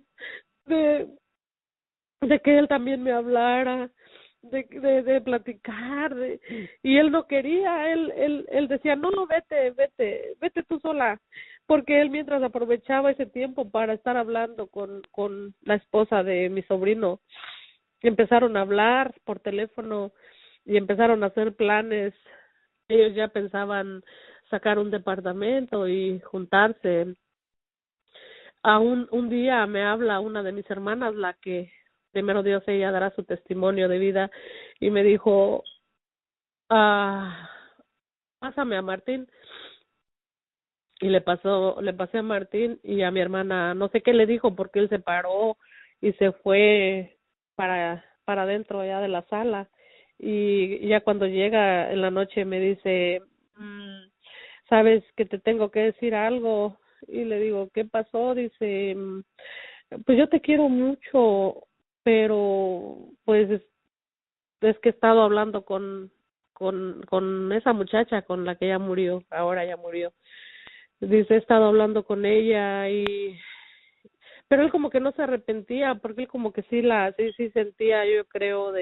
de, de que él también me hablara, de platicar, y él no quería, él decía, no, vete tú sola, porque él mientras aprovechaba ese tiempo para estar hablando con la esposa de mi sobrino, empezaron a hablar por teléfono y empezaron a hacer planes. Ellos ya pensaban sacar un departamento y juntarse. Un día me habla una de mis hermanas, la que primero Dios ella dará su testimonio de vida, y me dijo, pásame a Martín. Y le pasé a Martín y a mi hermana, no sé qué le dijo porque él se paró y se fue para adentro ya de la sala, y ya cuando llega en la noche me dice, sabes que te tengo que decir algo, y le digo, ¿qué pasó? Dice, pues yo te quiero mucho, pero pues es que he estado hablando con esa muchacha con la que ya murió, ahora ya murió. Dice, he estado hablando con ella, pero él como que no se arrepentía, porque él como que sí sentía, yo creo,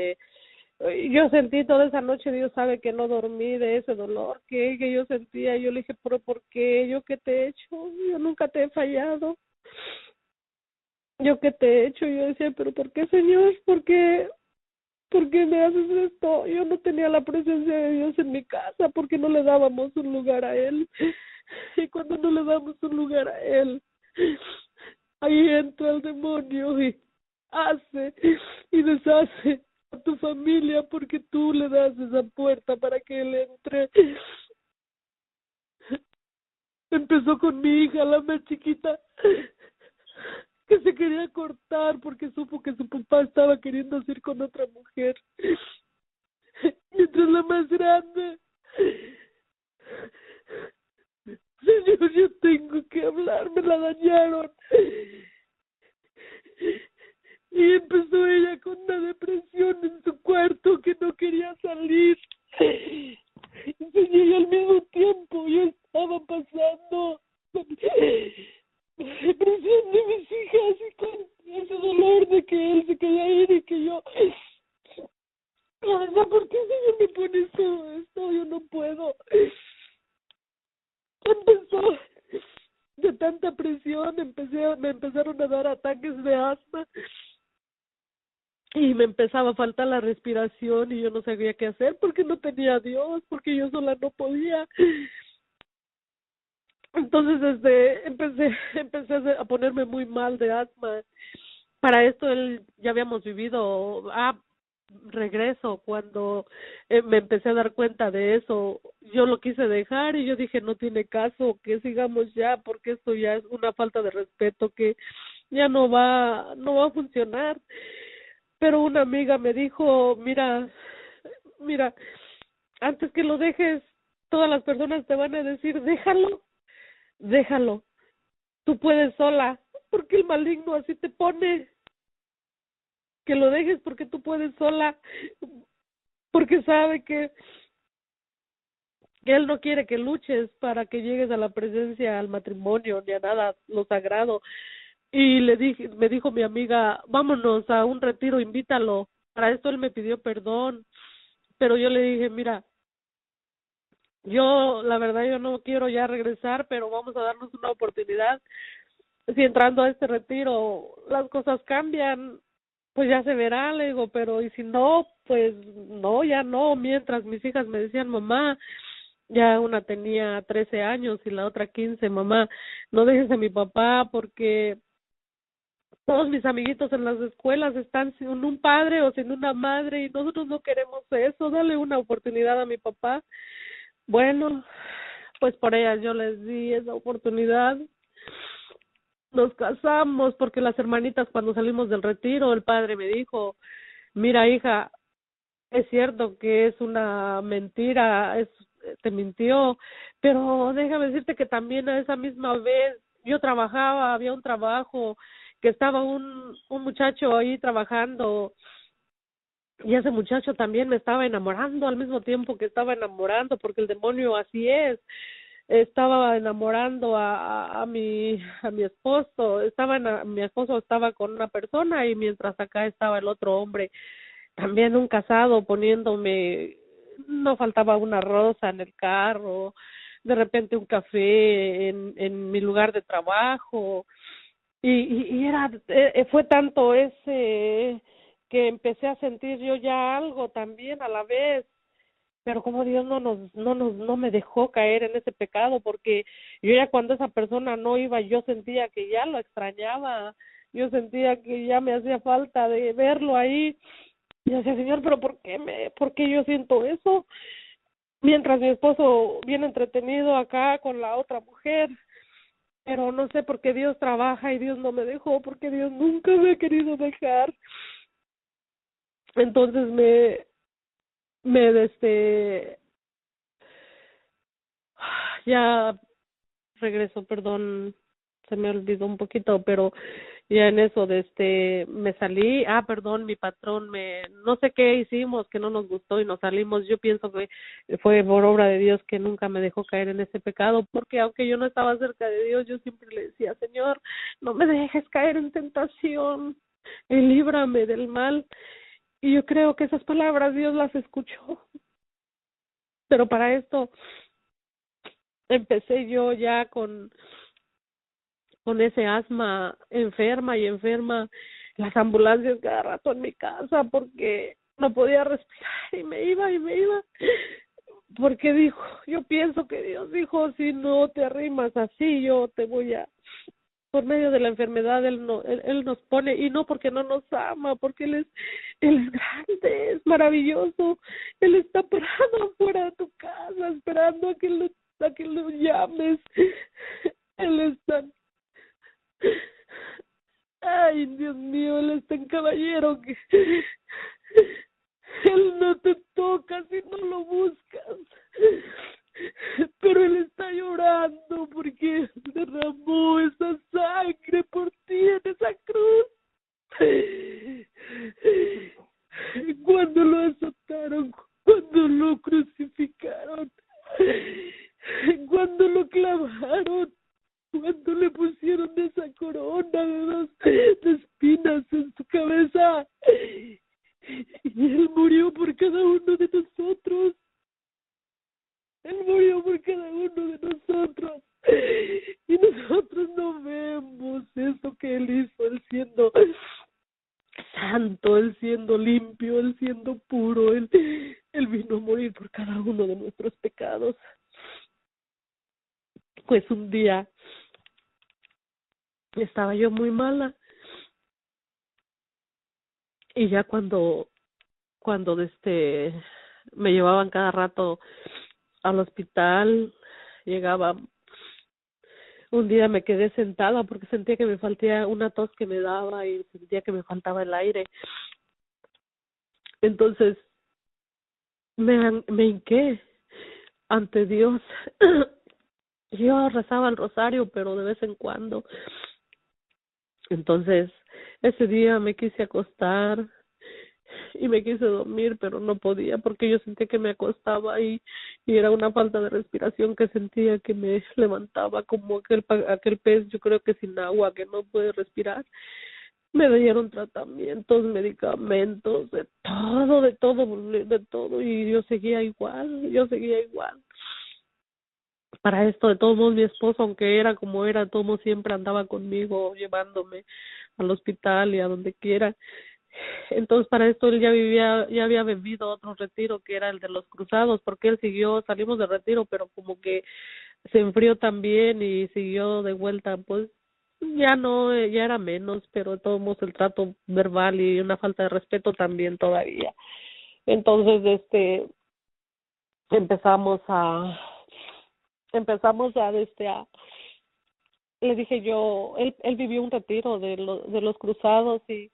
yo sentí toda esa noche, Dios sabe que no dormí de ese dolor que yo sentía. Yo le dije, pero ¿por qué? ¿Yo qué te he hecho? Yo nunca te he fallado. ¿Yo qué te he hecho? Yo decía, pero ¿por qué, Señor? ¿Por qué me haces esto? Yo no tenía la presencia de Dios en mi casa, porque no le dábamos un lugar a Él. Y cuando no le damos un lugar a Él, ahí entra el demonio y hace y deshace a tu familia, porque tú le das esa puerta para que Él entre. Empezó con mi hija, la más chiquita, que se quería cortar porque supo que su papá estaba queriendo hacer con otra mujer. Mientras la más grande, Señor, yo tengo que hablar, me la dañaron. Y empezó ella con una depresión en su cuarto que no quería salir. Y al mismo tiempo yo estaba pasando depresión de mis hijas y con ese dolor de que él se quería ir y que yo... La verdad, ¿por qué Señor me pone todo esto? Yo no puedo. Empezó de tanta presión, me empezaron a dar ataques de asma y me empezaba a faltar la respiración y yo no sabía qué hacer porque no tenía a Dios, porque yo sola no podía. Entonces empecé a ponerme muy mal de asma. Para esto ya habíamos vivido regreso. Cuando me empecé a dar cuenta de eso, yo lo quise dejar y yo dije, no tiene caso que sigamos ya, porque esto ya es una falta de respeto que ya no va a funcionar. Pero una amiga me dijo, mira, antes que lo dejes, todas las personas te van a decir, déjalo, tú puedes sola, porque el maligno así te pone, que lo dejes porque tú puedes sola, porque sabe que él no quiere que luches para que llegues a la presencia, al matrimonio, ni a nada, lo sagrado. Y me dijo mi amiga, vámonos a un retiro, invítalo. Para esto él me pidió perdón, pero yo le dije, mira, la verdad yo no quiero ya regresar, pero vamos a darnos una oportunidad. Si entrando a este retiro las cosas cambian, pues ya se verá, le digo, pero y si no, pues no, ya no. Mientras mis hijas me decían, mamá, ya una tenía 13 años y la otra 15, mamá, no dejes a mi papá porque Todos mis amiguitos en las escuelas están sin un padre o sin una madre y nosotros no queremos eso. Dale una oportunidad a mi papá. Bueno, pues por ella yo les di esa oportunidad. Nos casamos porque las hermanitas cuando salimos del retiro, el padre me dijo, mira hija, es cierto que es una mentira, te mintió, pero déjame decirte que también a esa misma vez yo trabajaba, había un trabajo que estaba un muchacho ahí trabajando y ese muchacho también me estaba enamorando al mismo tiempo que estaba enamorando, porque el demonio así es. Estaba enamorando a mi esposo, mi esposo estaba con una persona y mientras acá estaba el otro hombre, también un casado poniéndome, no faltaba una rosa en el carro, de repente un café en mi lugar de trabajo, y era, fue tanto ese que empecé a sentir yo ya algo también a la vez, pero como Dios no me dejó caer en ese pecado, porque yo ya cuando esa persona no iba, yo sentía que ya lo extrañaba, yo sentía que ya me hacía falta de verlo ahí, y decía, Señor, pero por qué yo siento eso? Mientras mi esposo viene entretenido acá con la otra mujer, pero no sé por qué Dios trabaja y Dios no me dejó, porque Dios nunca me ha querido dejar. Entonces ya regreso, perdón, se me olvidó un poquito, pero ya en eso me salí, perdón, mi patrón no sé qué hicimos que no nos gustó y nos salimos. Yo pienso que fue por obra de Dios que nunca me dejó caer en ese pecado, porque aunque yo no estaba cerca de Dios, yo siempre le decía, Señor, no me dejes caer en tentación, y líbrame del mal. Y yo creo que esas palabras Dios las escuchó, pero para esto empecé yo ya con ese asma enferma y enferma, las ambulancias cada rato en mi casa porque no podía respirar y me iba, porque dijo, yo pienso que Dios dijo, si no te arrimas así, yo te voy a, por medio de la enfermedad, él nos pone, y no porque no nos ama, porque él es grande, es maravilloso, Él está parado afuera de tu casa, esperando a que lo llames, Él está. Ay, Dios mío, Él es tan caballero que Él no te toca si no lo buscas. Pero Él está llorando porque derramó esa sangre por ti en esa cruz. Cuando lo azotaron, cuando lo crucificaron, cuando lo clavaron, cuando le pusieron esa corona de espinas en su cabeza, y Él murió por cada uno de nosotros. Él murió por cada uno de nosotros. Y nosotros no vemos eso que Él hizo, Él siendo santo, Él siendo limpio, Él siendo puro. Él vino a morir por cada uno de nuestros pecados. Pues un día estaba yo muy mala y ya cuando me llevaban cada rato al hospital, llegaba, un día me quedé sentada porque sentía que me faltaba una tos que me daba y sentía que me faltaba el aire. Entonces me hinqué ante Dios. Yo rezaba el rosario, pero de vez en cuando. Entonces ese día me quise acostar y me quise dormir, pero no podía porque yo sentía que me acostaba y era una falta de respiración que sentía que me levantaba como aquel pez, yo creo que sin agua, que no puede respirar. Me dieron tratamientos, medicamentos, de todo, y yo seguía igual. Para esto, de todos modos, mi esposo, aunque era como era, de todos modos siempre andaba conmigo, llevándome al hospital y a donde quiera. Entonces, para esto él ya había vivido otro retiro que era el de los cruzados, porque él salimos de retiro, pero como que se enfrió también y siguió de vuelta, pues Ya no, ya era menos, pero de todos modos el trato verbal y una falta de respeto también todavía. Entonces, empezamos a, a le dije yo, él vivió un retiro de los cruzados y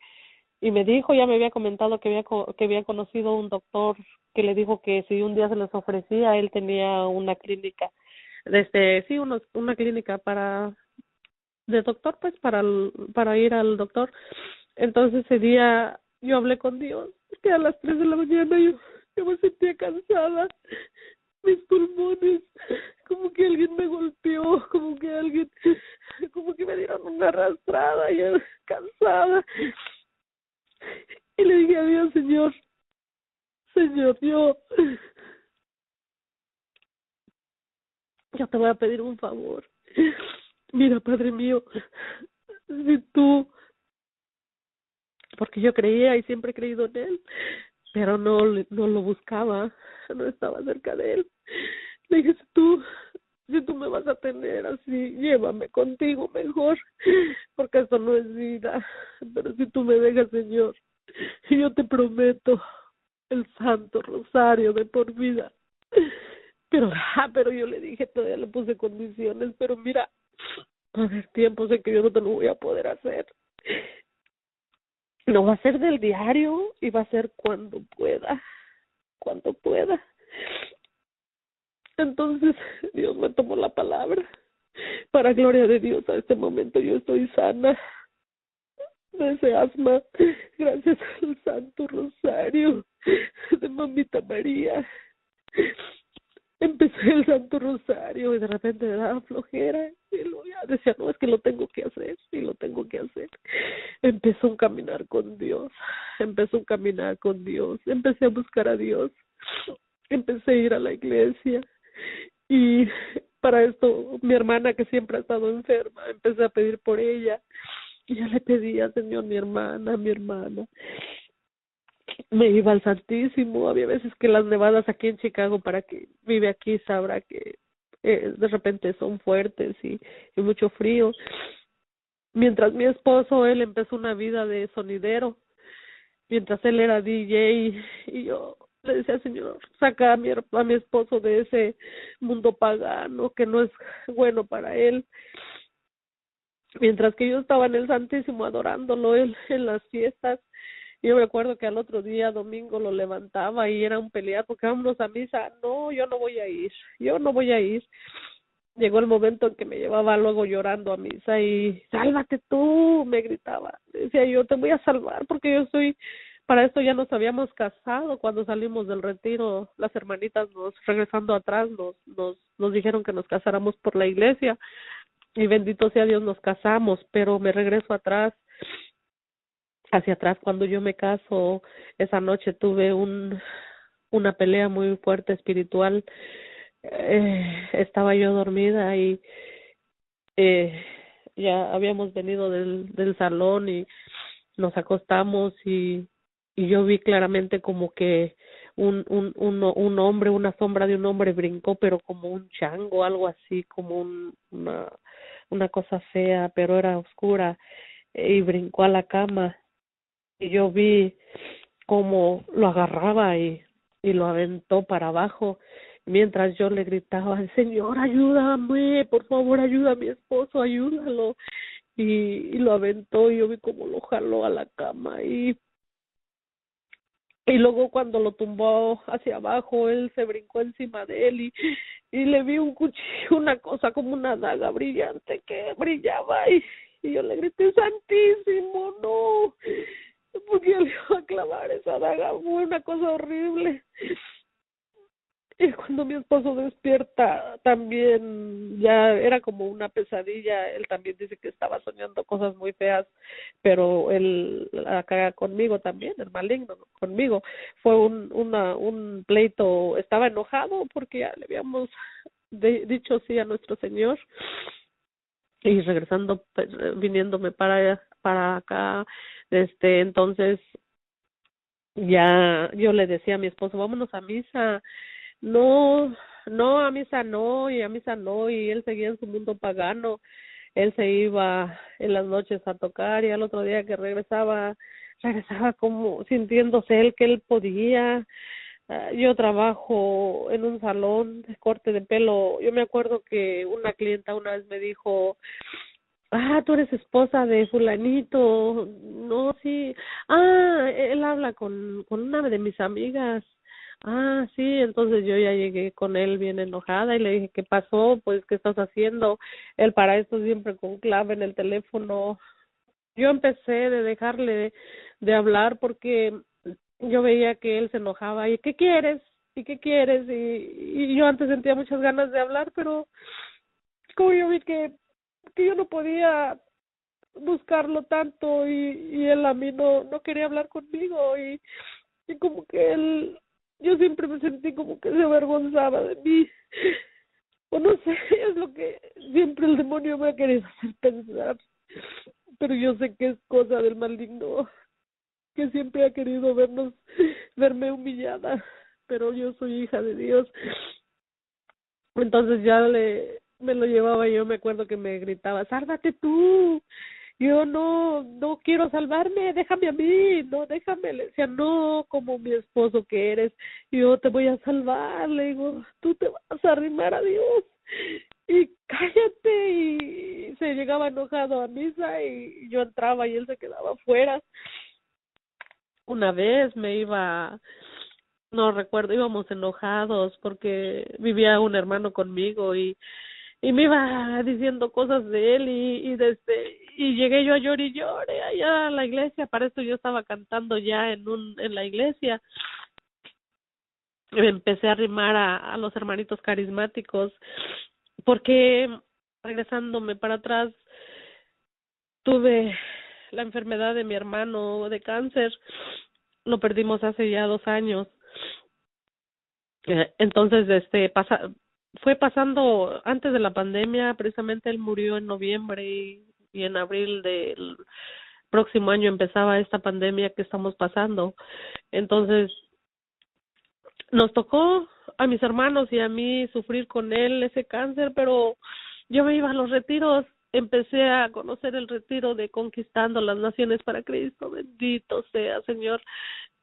me dijo, ya me había comentado que había conocido un doctor que le dijo que si un día se les ofrecía, él tenía una clínica, sí, una clínica de doctor, pues para ir al doctor. Entonces ese día yo hablé con Dios, que a las 3 de la mañana yo me sentía cansada, mis pulmones, como que alguien me golpeó, como que me dieron una arrastrada, y cansada. Y le dije a Dios, Señor, yo te voy a pedir un favor. Mira, Padre mío, si tú, porque yo creía y siempre he creído en él, pero no lo buscaba, no estaba cerca de él. Le dije, si tú me vas a tener así, llévame contigo mejor, porque esto no es vida. Pero si tú me dejas, Señor, yo te prometo el Santo Rosario de por vida. Pero yo le dije, todavía le puse condiciones, pero mira, va a haber tiempos en que yo no te lo voy a poder hacer. No va a ser del diario y va a ser cuando pueda. Entonces Dios me tomó la palabra. Para gloria de Dios, a este momento yo estoy sana de ese asma, gracias al Santo Rosario de Mamita María. Empecé el Santo Rosario y de repente me daba flojera y luego ya decía, no, es que lo tengo que hacer y lo tengo que hacer. Empezó un caminar con Dios, empecé a buscar a Dios, empecé a ir a la iglesia y para esto mi hermana, que siempre ha estado enferma, empecé a pedir por ella y ya le pedía, Señor, mi hermana. Me iba al Santísimo. Había veces que las nevadas aquí en Chicago, para que vive aquí sabrá que de repente son fuertes y mucho frío. Mientras mi esposo, él empezó una vida de sonidero, mientras él era DJ, y yo le decía, Señor, saca a mi esposo de ese mundo pagano que no es bueno para él. Mientras que yo estaba en el Santísimo adorándolo él en las fiestas, yo me acuerdo que al otro día, domingo, lo levantaba y era un pelear porque vámonos a misa. No, yo no voy a ir. Llegó el momento en que me llevaba luego llorando a misa y sálvate tú, me gritaba. Decía yo, te voy a salvar porque para esto ya nos habíamos casado cuando salimos del retiro. Las hermanitas regresando atrás, nos dijeron que nos casáramos por la iglesia y bendito sea Dios, nos casamos, pero me regreso hacia atrás. Cuando yo me caso, esa noche tuve una pelea muy fuerte espiritual. Estaba yo dormida y ya habíamos venido del salón y nos acostamos y yo vi claramente como que un hombre, una sombra de un hombre brincó, pero como un chango, algo así, como una cosa fea, pero era oscura, y brincó a la cama. Y yo vi cómo lo agarraba y lo aventó para abajo, mientras yo le gritaba, Señor, ayúdame, por favor, ayuda a mi esposo, ayúdalo. Y lo aventó y yo vi cómo lo jaló a la cama y luego cuando lo tumbó hacia abajo, él se brincó encima de él y le vi un cuchillo, una cosa como una daga brillante que brillaba y yo le grité, Santísimo, no, porque le iba a clavar esa daga. Fue una cosa horrible. Y cuando mi esposo despierta, también ya era como una pesadilla. Él también dice que estaba soñando cosas muy feas, pero él acá conmigo también, el maligno, ¿no? Conmigo. Fue un pleito. Estaba enojado porque ya le habíamos dicho sí a nuestro Señor. Y regresando, viniéndome para acá, entonces ya yo le decía a mi esposo, vámonos a misa. No, a misa no, y él seguía en su mundo pagano. él se iba en las noches a tocar y al otro día que regresaba como sintiéndose él que él podía. Yo trabajo en un salón de corte de pelo. Yo me acuerdo que una clienta una vez me dijo, tú eres esposa de fulanito. No, sí. Él habla con una de mis amigas. Sí, entonces yo ya llegué con él bien enojada y le dije, ¿qué pasó? Pues, ¿qué estás haciendo? Él para esto siempre con clave en el teléfono. Yo empecé de dejarle de hablar porque yo veía que él se enojaba. ¿Y qué quieres? ¿Y qué quieres? Y yo antes sentía muchas ganas de hablar, pero como yo vi que yo no podía buscarlo tanto y él a mí no quería hablar conmigo y como que él, yo siempre me sentí como que se avergonzaba de mí, o no sé, es lo que siempre el demonio me ha querido hacer pensar, pero yo sé que es cosa del maligno, que siempre ha querido verme humillada, pero yo soy hija de Dios. Entonces me lo llevaba y yo me acuerdo que me gritaba, sálvate tú. Yo no quiero salvarme, déjame a mí, no, déjame. Le decía, no, como mi esposo que eres, yo te voy a salvar. Le digo, tú te vas a arrimar a Dios y cállate. Y se llegaba enojado a misa y yo entraba y él se quedaba afuera. Una vez no recuerdo, íbamos enojados porque vivía un hermano conmigo y me iba diciendo cosas de él y llegué yo a llorar y lloré allá a la iglesia. Para eso yo estaba cantando ya en la iglesia. Me empecé a arrimar a los hermanitos carismáticos porque, regresándome para atrás, tuve la enfermedad de mi hermano de cáncer. Lo perdimos hace ya 2 años. Entonces, fue pasando antes de la pandemia. Precisamente él murió en noviembre y en abril del próximo año empezaba esta pandemia que estamos pasando. Entonces, nos tocó a mis hermanos y a mí sufrir con él ese cáncer, pero yo me iba a los retiros. Empecé a conocer el retiro de Conquistando las Naciones para Cristo. Bendito sea, Señor,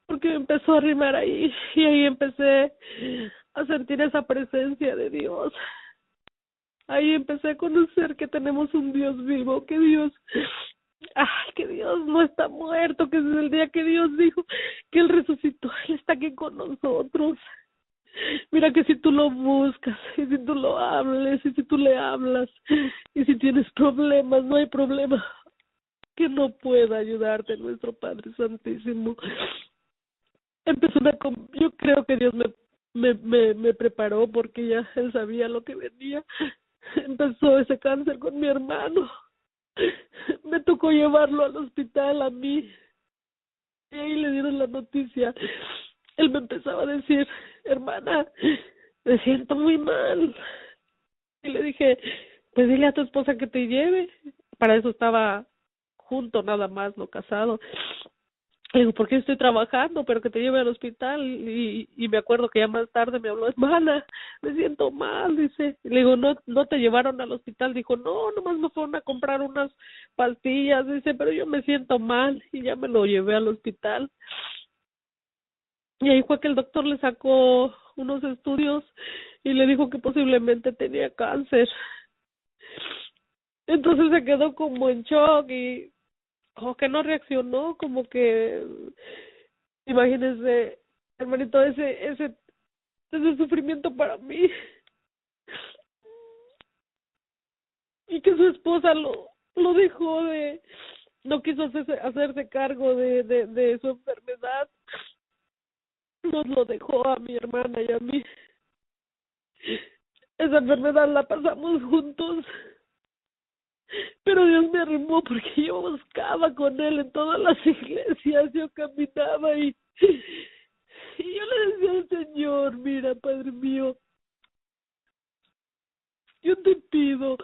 porque empezó a rimar ahí y ahí empecé a sentir esa presencia de Dios. Ahí empecé a conocer que tenemos un Dios vivo, que Dios no está muerto, que desde el día que Dios dijo que Él resucitó, Él está aquí con nosotros. Mira que si tú lo buscas, y si tú lo hables, y si tú le hablas, y si tienes problemas, no hay problema que no pueda ayudarte, nuestro Padre Santísimo. Yo creo que Dios me preparó porque ya Él sabía lo que venía. Empezó ese cáncer con mi hermano. Me tocó llevarlo al hospital a mí. Y ahí le dieron la noticia. Él me empezaba a decir, hermana, me siento muy mal. Y le dije, pues dile a tu esposa que te lleve. Para eso estaba junto nada más, no casado. Le digo, ¿por qué estoy trabajando? Pero que te lleve al hospital. Y me acuerdo que ya más tarde me habló, hermana, me siento mal, dice. Y le digo, no te llevaron al hospital. Dijo, no, nomás me fueron a comprar unas pastillas, dice, pero yo me siento mal. Y ya me lo llevé al hospital. Y ahí fue que el doctor le sacó unos estudios y le dijo que posiblemente tenía cáncer. Entonces se quedó como en shock y como que no reaccionó, como que, imagínense, hermanito, ese sufrimiento para mí. Y que su esposa lo dejó no quiso hacerse cargo de su enfermedad. Nos lo dejó a mi hermana y a mí. Esa enfermedad la pasamos juntos. Pero Dios me arrimó porque yo buscaba con Él en todas las iglesias, yo caminaba y yo le decía al Señor, mira, Padre mío, yo te pido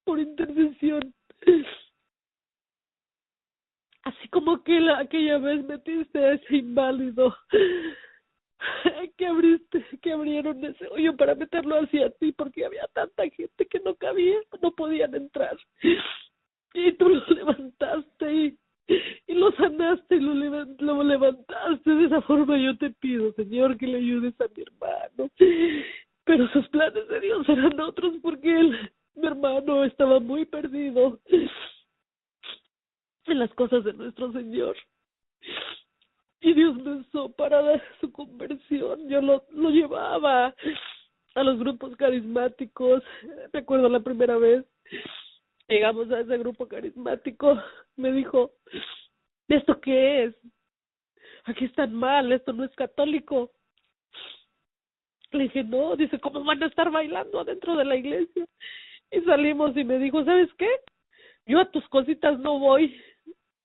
por intercesión, así como que aquella vez metiste a ese inválido que abrieron ese hoyo para meterlo hacia ti, porque había tanta gente que no cabía, no podían entrar. Y tú lo levantaste y lo sanaste y lo levantaste. De esa forma yo te pido, Señor, que le ayudes a mi hermano. Pero sus planes de Dios eran otros, porque mi hermano estaba muy perdido en las cosas de nuestro Señor. Y Dios me usó para dar su conversión. Yo lo llevaba a los grupos carismáticos. Me acuerdo la primera vez, llegamos a ese grupo carismático, me dijo, ¿esto qué es? Aquí están mal, esto no es católico. Le dije, no, dice, ¿cómo van a estar bailando adentro de la iglesia? Y salimos y me dijo, ¿sabes qué? Yo a tus cositas no voy.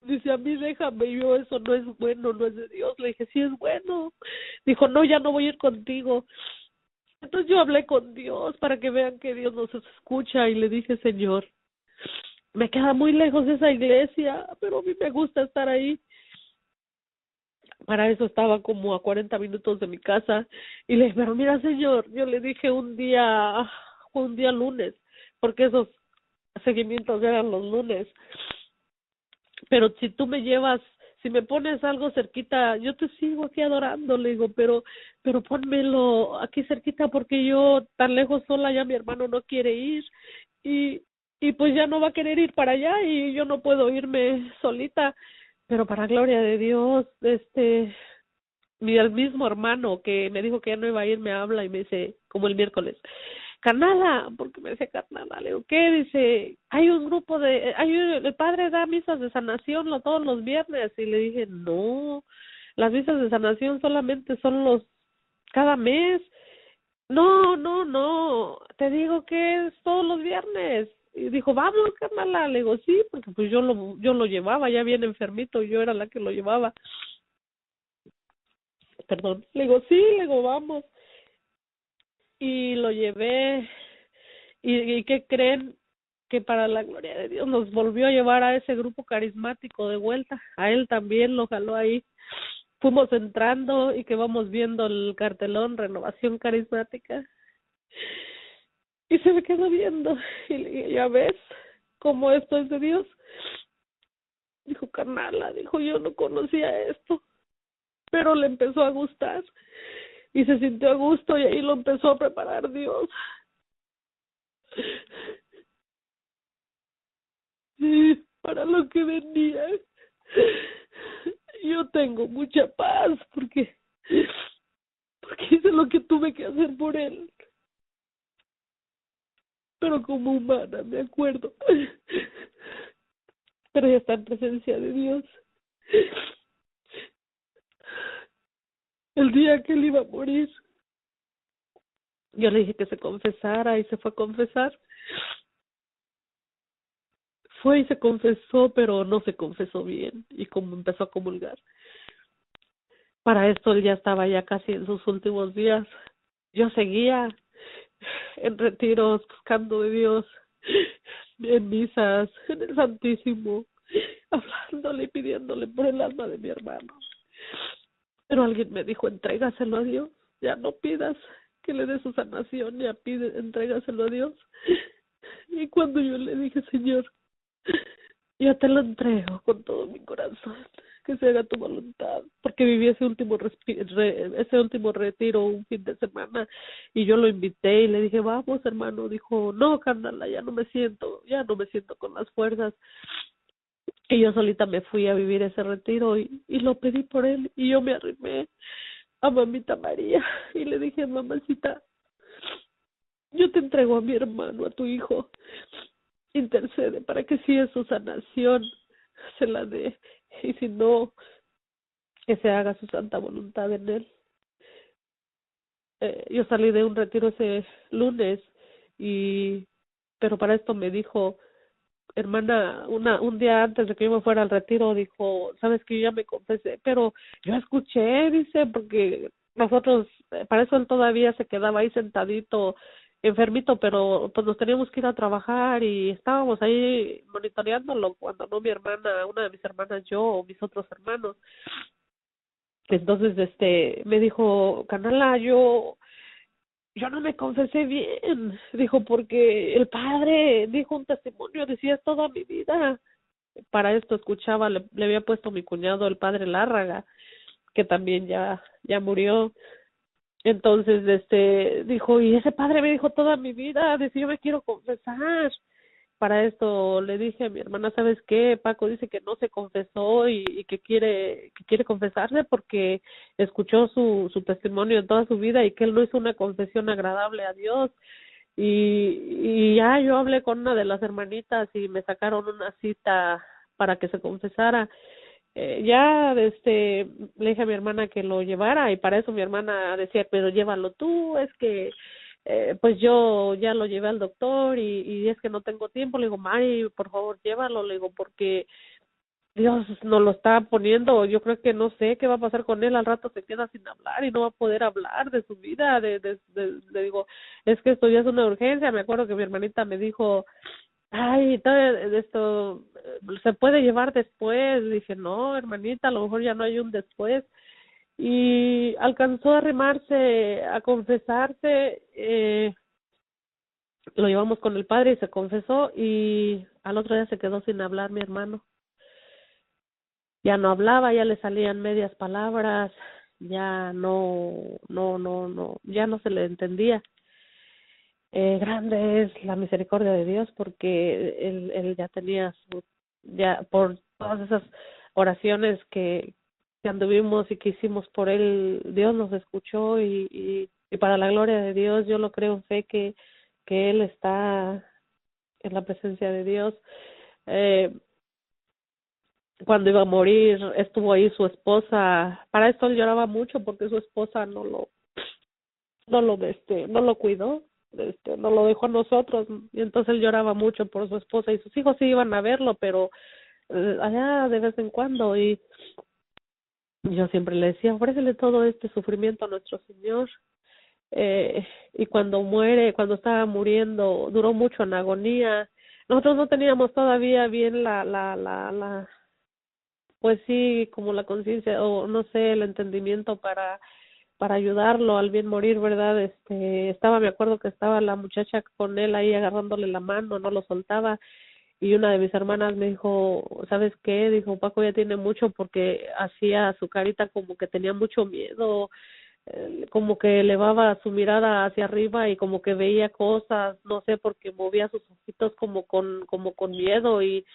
Dice, a mí déjame, yo eso no es bueno, no es de Dios. Le dije, sí es bueno. Dijo, no, ya no voy a ir contigo. Entonces yo hablé con Dios para que vean que Dios nos escucha y le dije, Señor, me queda muy lejos esa iglesia, pero a mí me gusta estar ahí. Para eso estaba como a 40 minutos de mi casa y le dije, pero mira, Señor, yo le dije un día lunes, porque esos seguimientos eran los lunes. Pero si tú me llevas, si me pones algo cerquita, yo te sigo aquí adorando, le digo, pero pónmelo aquí cerquita, porque yo tan lejos sola, ya mi hermano no quiere ir y pues ya no va a querer ir para allá y yo no puedo irme solita. Pero para gloria de Dios, el mismo hermano que me dijo que ya no iba a ir me habla y me dice, como el miércoles, Carnala, porque me decía Carnala, le digo, ¿qué? Dice, hay un grupo el padre da misas de sanación todos los viernes. Y le dije, no, las misas de sanación solamente son cada mes. No, te digo que es todos los viernes. Y dijo, vamos, Carnala. Le digo, sí, porque pues yo lo llevaba, ya bien enfermito, yo era la que lo llevaba. Perdón. Le digo, sí, le digo, vamos. Y lo llevé. ¿Y qué creen? Que para la gloria de Dios nos volvió a llevar a ese grupo carismático de vuelta. A él también lo jaló ahí. Fuimos entrando y que vamos viendo el cartelón Renovación Carismática. Y se me quedó viendo. Y le dije, ¿ya ves cómo esto es de Dios? Dijo, Carnala, dijo, yo no conocía esto. Pero le empezó a gustar. Y se sintió a gusto y ahí lo empezó a preparar Dios. Para lo que venía. Yo tengo mucha paz porque hice lo que tuve que hacer por él. Pero como humana, me acuerdo. Pero ya está en presencia de Dios. El día que él iba a morir, yo le dije que se confesara y se fue a confesar. Fue y se confesó, pero no se confesó bien y como empezó a comulgar. Para esto él ya estaba ya casi en sus últimos días. Yo seguía en retiros, buscando de Dios, en misas, en el Santísimo, hablándole y pidiéndole por el alma de mi hermano. Pero alguien me dijo, entrégaselo a Dios, ya no pidas que le dé su sanación, ya entrégaselo a Dios. Y cuando yo le dije, Señor, ya te lo entrego con todo mi corazón, que se haga tu voluntad, porque viví ese último retiro un fin de semana y yo lo invité y le dije, vamos hermano. Dijo, no, Carnala, ya no me siento con las fuerzas. Y yo solita me fui a vivir ese retiro y lo pedí por él y yo me arrimé a mamita María y le dije, mamacita, yo te entrego a mi hermano, a tu hijo, intercede para que si es su sanación se la dé y si no, que se haga su santa voluntad en él. Yo salí de un retiro ese lunes pero para esto me dijo, hermana, un día antes de que yo me fuera al retiro, dijo, sabes que yo ya me confesé, pero yo escuché, dice, porque nosotros, para eso él todavía se quedaba ahí sentadito, enfermito, pero pues nos teníamos que ir a trabajar y estábamos ahí monitoreándolo cuando no mi hermana, una de mis hermanas, yo o mis otros hermanos. Entonces, me dijo, Canala, yo no me confesé bien, dijo, porque el padre dijo un testimonio, decía toda mi vida. Para esto escuchaba, le había puesto mi cuñado, el padre Lárraga, que también ya murió. Entonces, dijo, y ese padre me dijo toda mi vida, decía, yo me quiero confesar. Para esto le dije a mi hermana, ¿sabes qué? Paco dice que no se confesó y que quiere confesarse porque escuchó su testimonio en toda su vida y que él no hizo una confesión agradable a Dios. Y ya yo hablé con una de las hermanitas y me sacaron una cita para que se confesara. Ya le dije a mi hermana que lo llevara y para eso mi hermana decía, pero llévalo tú, es que pues yo ya lo llevé al doctor y es que no tengo tiempo. Le digo, Mari, por favor, llévalo, le digo, porque Dios nos lo está poniendo. Yo creo que no sé qué va a pasar con él, al rato se queda sin hablar y no va a poder hablar de su vida. Le digo, es que esto ya es una urgencia. Me acuerdo que mi hermanita me dijo, ay, todo esto se puede llevar después. Dije, no, hermanita, a lo mejor ya no hay un después. Y alcanzó a arrimarse, a confesarse. Lo llevamos con el padre y se confesó y al otro día se quedó sin hablar mi hermano. Ya no hablaba, ya le salían medias palabras, ya ya no se le entendía. Grande es la misericordia de Dios porque él ya tenía ya por todas esas oraciones que anduvimos y que hicimos por él, Dios nos escuchó y para la gloria de Dios yo lo creo en fe que él está en la presencia de Dios. Eh, Cuando iba a morir estuvo ahí su esposa. Para esto él lloraba mucho porque su esposa no lo cuidó, no lo dejó a nosotros y entonces él lloraba mucho por su esposa y sus hijos sí iban a verlo, pero allá de vez en cuando. Y yo siempre le decía, ofrécele todo este sufrimiento a nuestro Señor. Y cuando estaba muriendo, duró mucho en agonía. Nosotros no teníamos todavía bien pues sí, como la conciencia o no sé, el entendimiento para ayudarlo al bien morir, ¿verdad? Me acuerdo que estaba la muchacha con él ahí agarrándole la mano, no lo soltaba, y una de mis hermanas me dijo, ¿sabes qué? Dijo, Paco ya tiene mucho porque hacía su carita como que tenía mucho miedo, como que elevaba su mirada hacia arriba y como que veía cosas, no sé, porque movía sus ojitos como con miedo y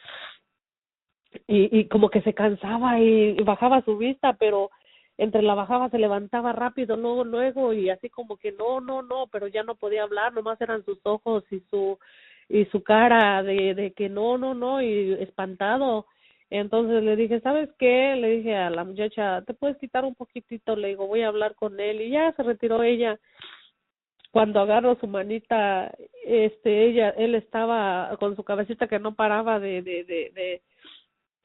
como que se cansaba y bajaba su vista, pero entre la bajaba se levantaba rápido, luego y así como que no, pero ya no podía hablar, nomás eran sus ojos y su cara de que no y espantado. Entonces le dije, ¿sabes qué? Le dije a la muchacha, ¿te puedes quitar un poquitito? Le digo, voy a hablar con él y ya se retiró ella. Cuando agarro su manita, él estaba con su cabecita que no paraba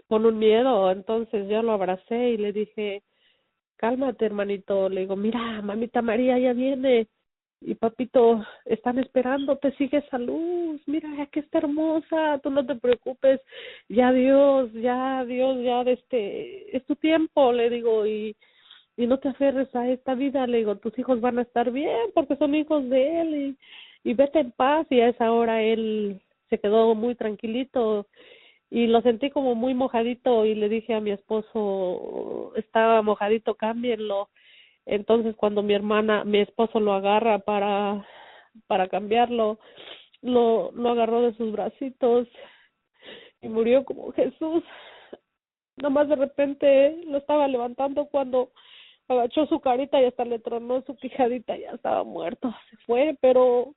con un miedo. Entonces yo lo abracé y le dije, cálmate, hermanito. Le digo, mira, mamita María ya viene y papito están esperándote, sigue esa luz, mira que está hermosa, tú no te preocupes, Dios, ya es tu tiempo, le digo, y no te aferres a esta vida, le digo, tus hijos van a estar bien porque son hijos de él y vete en paz. Y a esa hora él se quedó muy tranquilito y lo sentí como muy mojadito y le dije a mi esposo, estaba mojadito, cámbienlo. Entonces cuando mi esposo lo agarra para cambiarlo, lo agarró de sus bracitos y murió como Jesús. Nomás de repente lo estaba levantando cuando agachó su carita y hasta le tronó su quijadita, ya estaba muerto, se fue, pero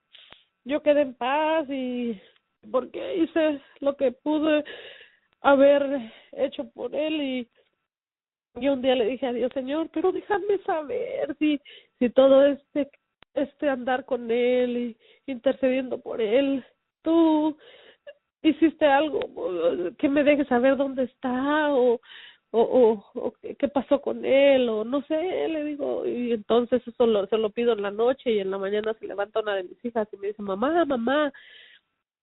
yo quedé en paz y porque hice lo que pude haber hecho por él y un día le dije a Dios, Señor, pero déjame saber si todo este andar con él y intercediendo por él, tú hiciste algo, que me dejes saber dónde está o qué pasó con él o no sé, le digo. Y entonces eso se lo pido en la noche y en la mañana se levanta una de mis hijas y me dice, mamá,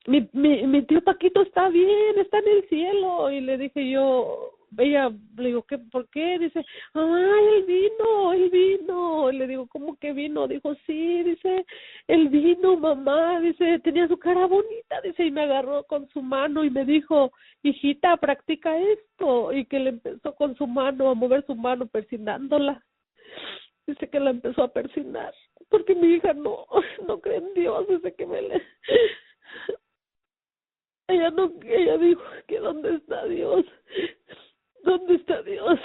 mi tío Paquito está bien, está en el cielo. Y le dije yo, ella, le digo, ¿qué? ¿Por qué? Dice, ay, el vino. Y le digo, ¿cómo que vino? Dijo, sí, dice, el vino, mamá. Dice, tenía su cara bonita, dice, y me agarró con su mano y me dijo, hijita, practica esto. Y que le empezó con su mano, a mover su mano, persinándola. Dice que la empezó a persinar, porque mi hija no cree en Dios, dice que ella dijo que ¿dónde está Dios? ¿Dónde está Dios?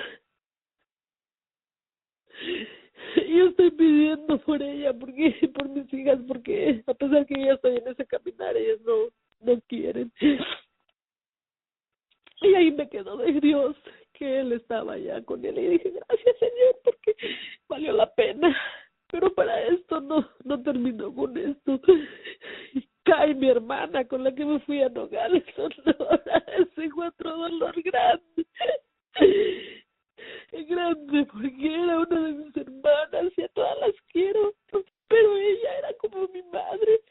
Y yo estoy pidiendo por ella, porque por mis hijas, porque a pesar que ella está en ese caminar, ellas no quieren. Y ahí me quedó de Dios, que Él estaba allá con él. Y dije, gracias, Señor, porque valió la pena. Pero para esto no terminó con esto. Cae mi hermana con la que me fui a Nogales, Sonora. Ese fue otro dolor grande. Grande, porque era una de mis hermanas y a todas las quiero. Pero ella era como mi madre.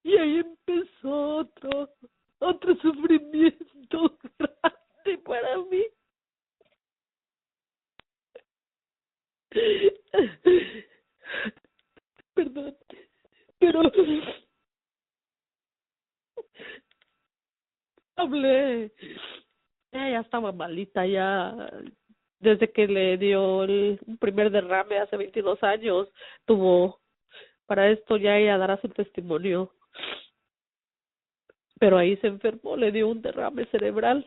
Y ahí empezó otro sufrimiento grande para mí. Perdón, pero hablé. Ella ya estaba malita, ya desde que le dio un primer derrame hace 22 años, para esto ya ella dará su testimonio. Pero ahí se enfermó, le dio un derrame cerebral.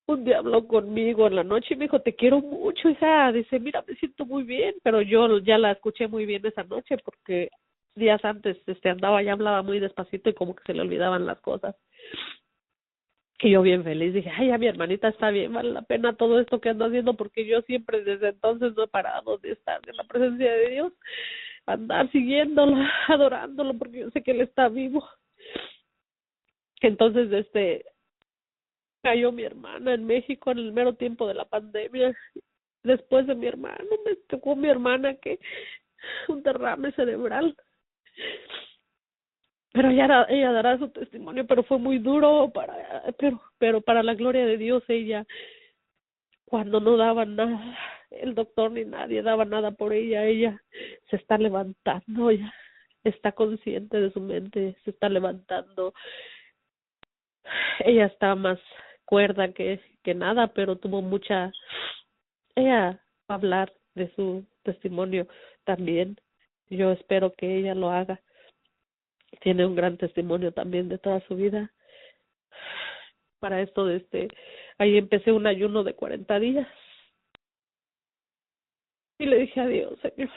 Un día habló conmigo en la noche y me dijo, te quiero mucho, hija. Dice, mira, me siento muy bien, pero yo ya la escuché muy bien esa noche porque días antes andaba, ya hablaba muy despacito y como que se le olvidaban las cosas. Y yo bien feliz dije, ay, ya mi hermanita está bien, vale la pena todo esto que ando haciendo, porque yo siempre desde entonces no he parado de estar en la presencia de Dios, andar siguiéndola, adorándolo, porque yo sé que Él está vivo. Entonces, cayó mi hermana en México en el mero tiempo de la pandemia. Después de mi hermano, me tocó mi hermana que un derrame cerebral. Pero ella dará su testimonio, pero fue muy duro pero para la gloria de Dios, ella, cuando no daba nada, el doctor ni nadie daba nada por ella se está levantando, ella está consciente de su mente, se está levantando. Ella está más cuerda que nada, pero ella va a hablar de su testimonio también. Yo espero que ella lo haga. Tiene un gran testimonio también de toda su vida. Para esto, ahí empecé un ayuno de 40 días. Y le dije a Dios, Señor,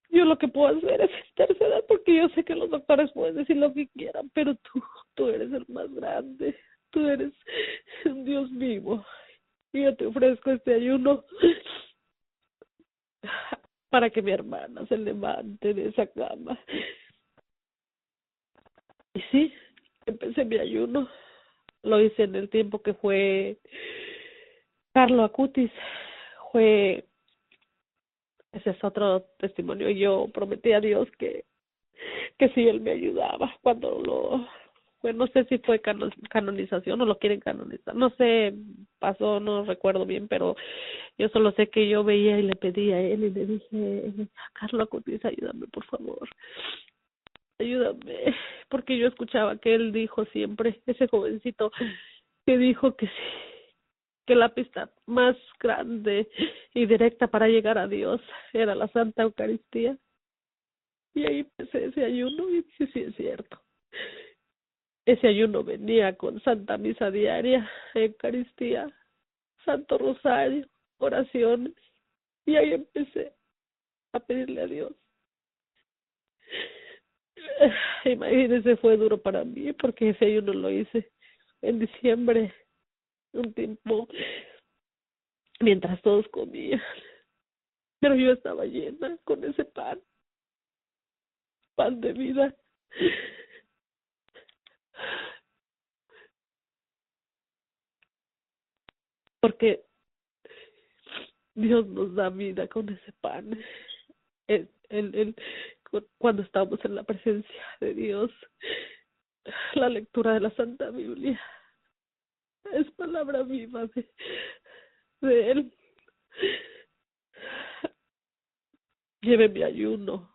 yo lo que puedo hacer es interceder, porque yo sé que los doctores pueden decir lo que quieran, pero tú eres el más grande. Tú eres un Dios vivo. Y yo te ofrezco este ayuno para que mi hermana se levante de esa cama. Y sí, empecé mi ayuno. Lo hice en el tiempo que fue Carlo Acutis. Ese es otro testimonio. Yo prometí a Dios que si Él me ayudaba cuando pues no sé si fue canonización o lo quieren canonizar. No sé, pasó, no recuerdo bien, pero yo solo sé que yo veía y le pedí a Él y le dije, Carlo Acutis, ayúdame, por favor. Ayúdame, porque yo escuchaba que él dijo siempre, ese jovencito que dijo que sí, que la pista más grande y directa para llegar a Dios era la Santa Eucaristía. Y ahí empecé ese ayuno y dije, sí es cierto. Ese ayuno venía con Santa Misa diaria, Eucaristía, Santo Rosario, oraciones, y ahí empecé a pedirle a Dios. Imagínense, fue duro para mí porque ese ayuno lo hice en diciembre, un tiempo mientras todos comían, pero yo estaba llena con ese pan de vida. Porque Dios nos da vida con ese pan. Cuando estamos en la presencia de Dios, la lectura de la Santa Biblia. Es palabra viva de Él. Llevé mi ayuno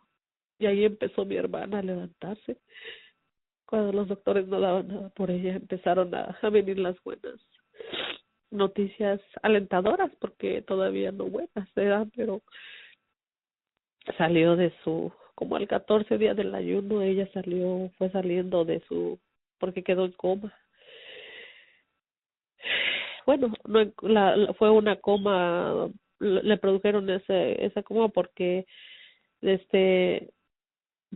y ahí empezó mi hermana a levantarse. Cuando los doctores no daban nada por ella, empezaron a venir las buenas noticias alentadoras, porque todavía no buenas, ¿verdad? Pero salió de su, como al 14 días del ayuno, ella fue saliendo de porque quedó en coma. Bueno, no, fue una coma, le produjeron esa coma porque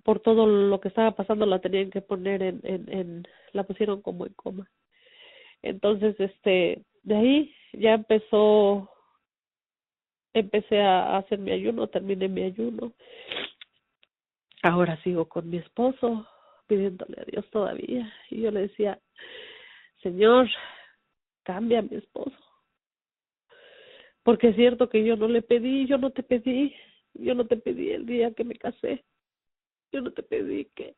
por todo lo que estaba pasando la tenían que poner la pusieron como en coma. Entonces, de ahí ya empecé a hacer mi ayuno, terminé mi ayuno. Ahora sigo con mi esposo, pidiéndole a Dios todavía. Y yo le decía, Señor, cambia a mi esposo. Porque es cierto que yo no le pedí, yo no te pedí el día que me casé. Yo no te pedí que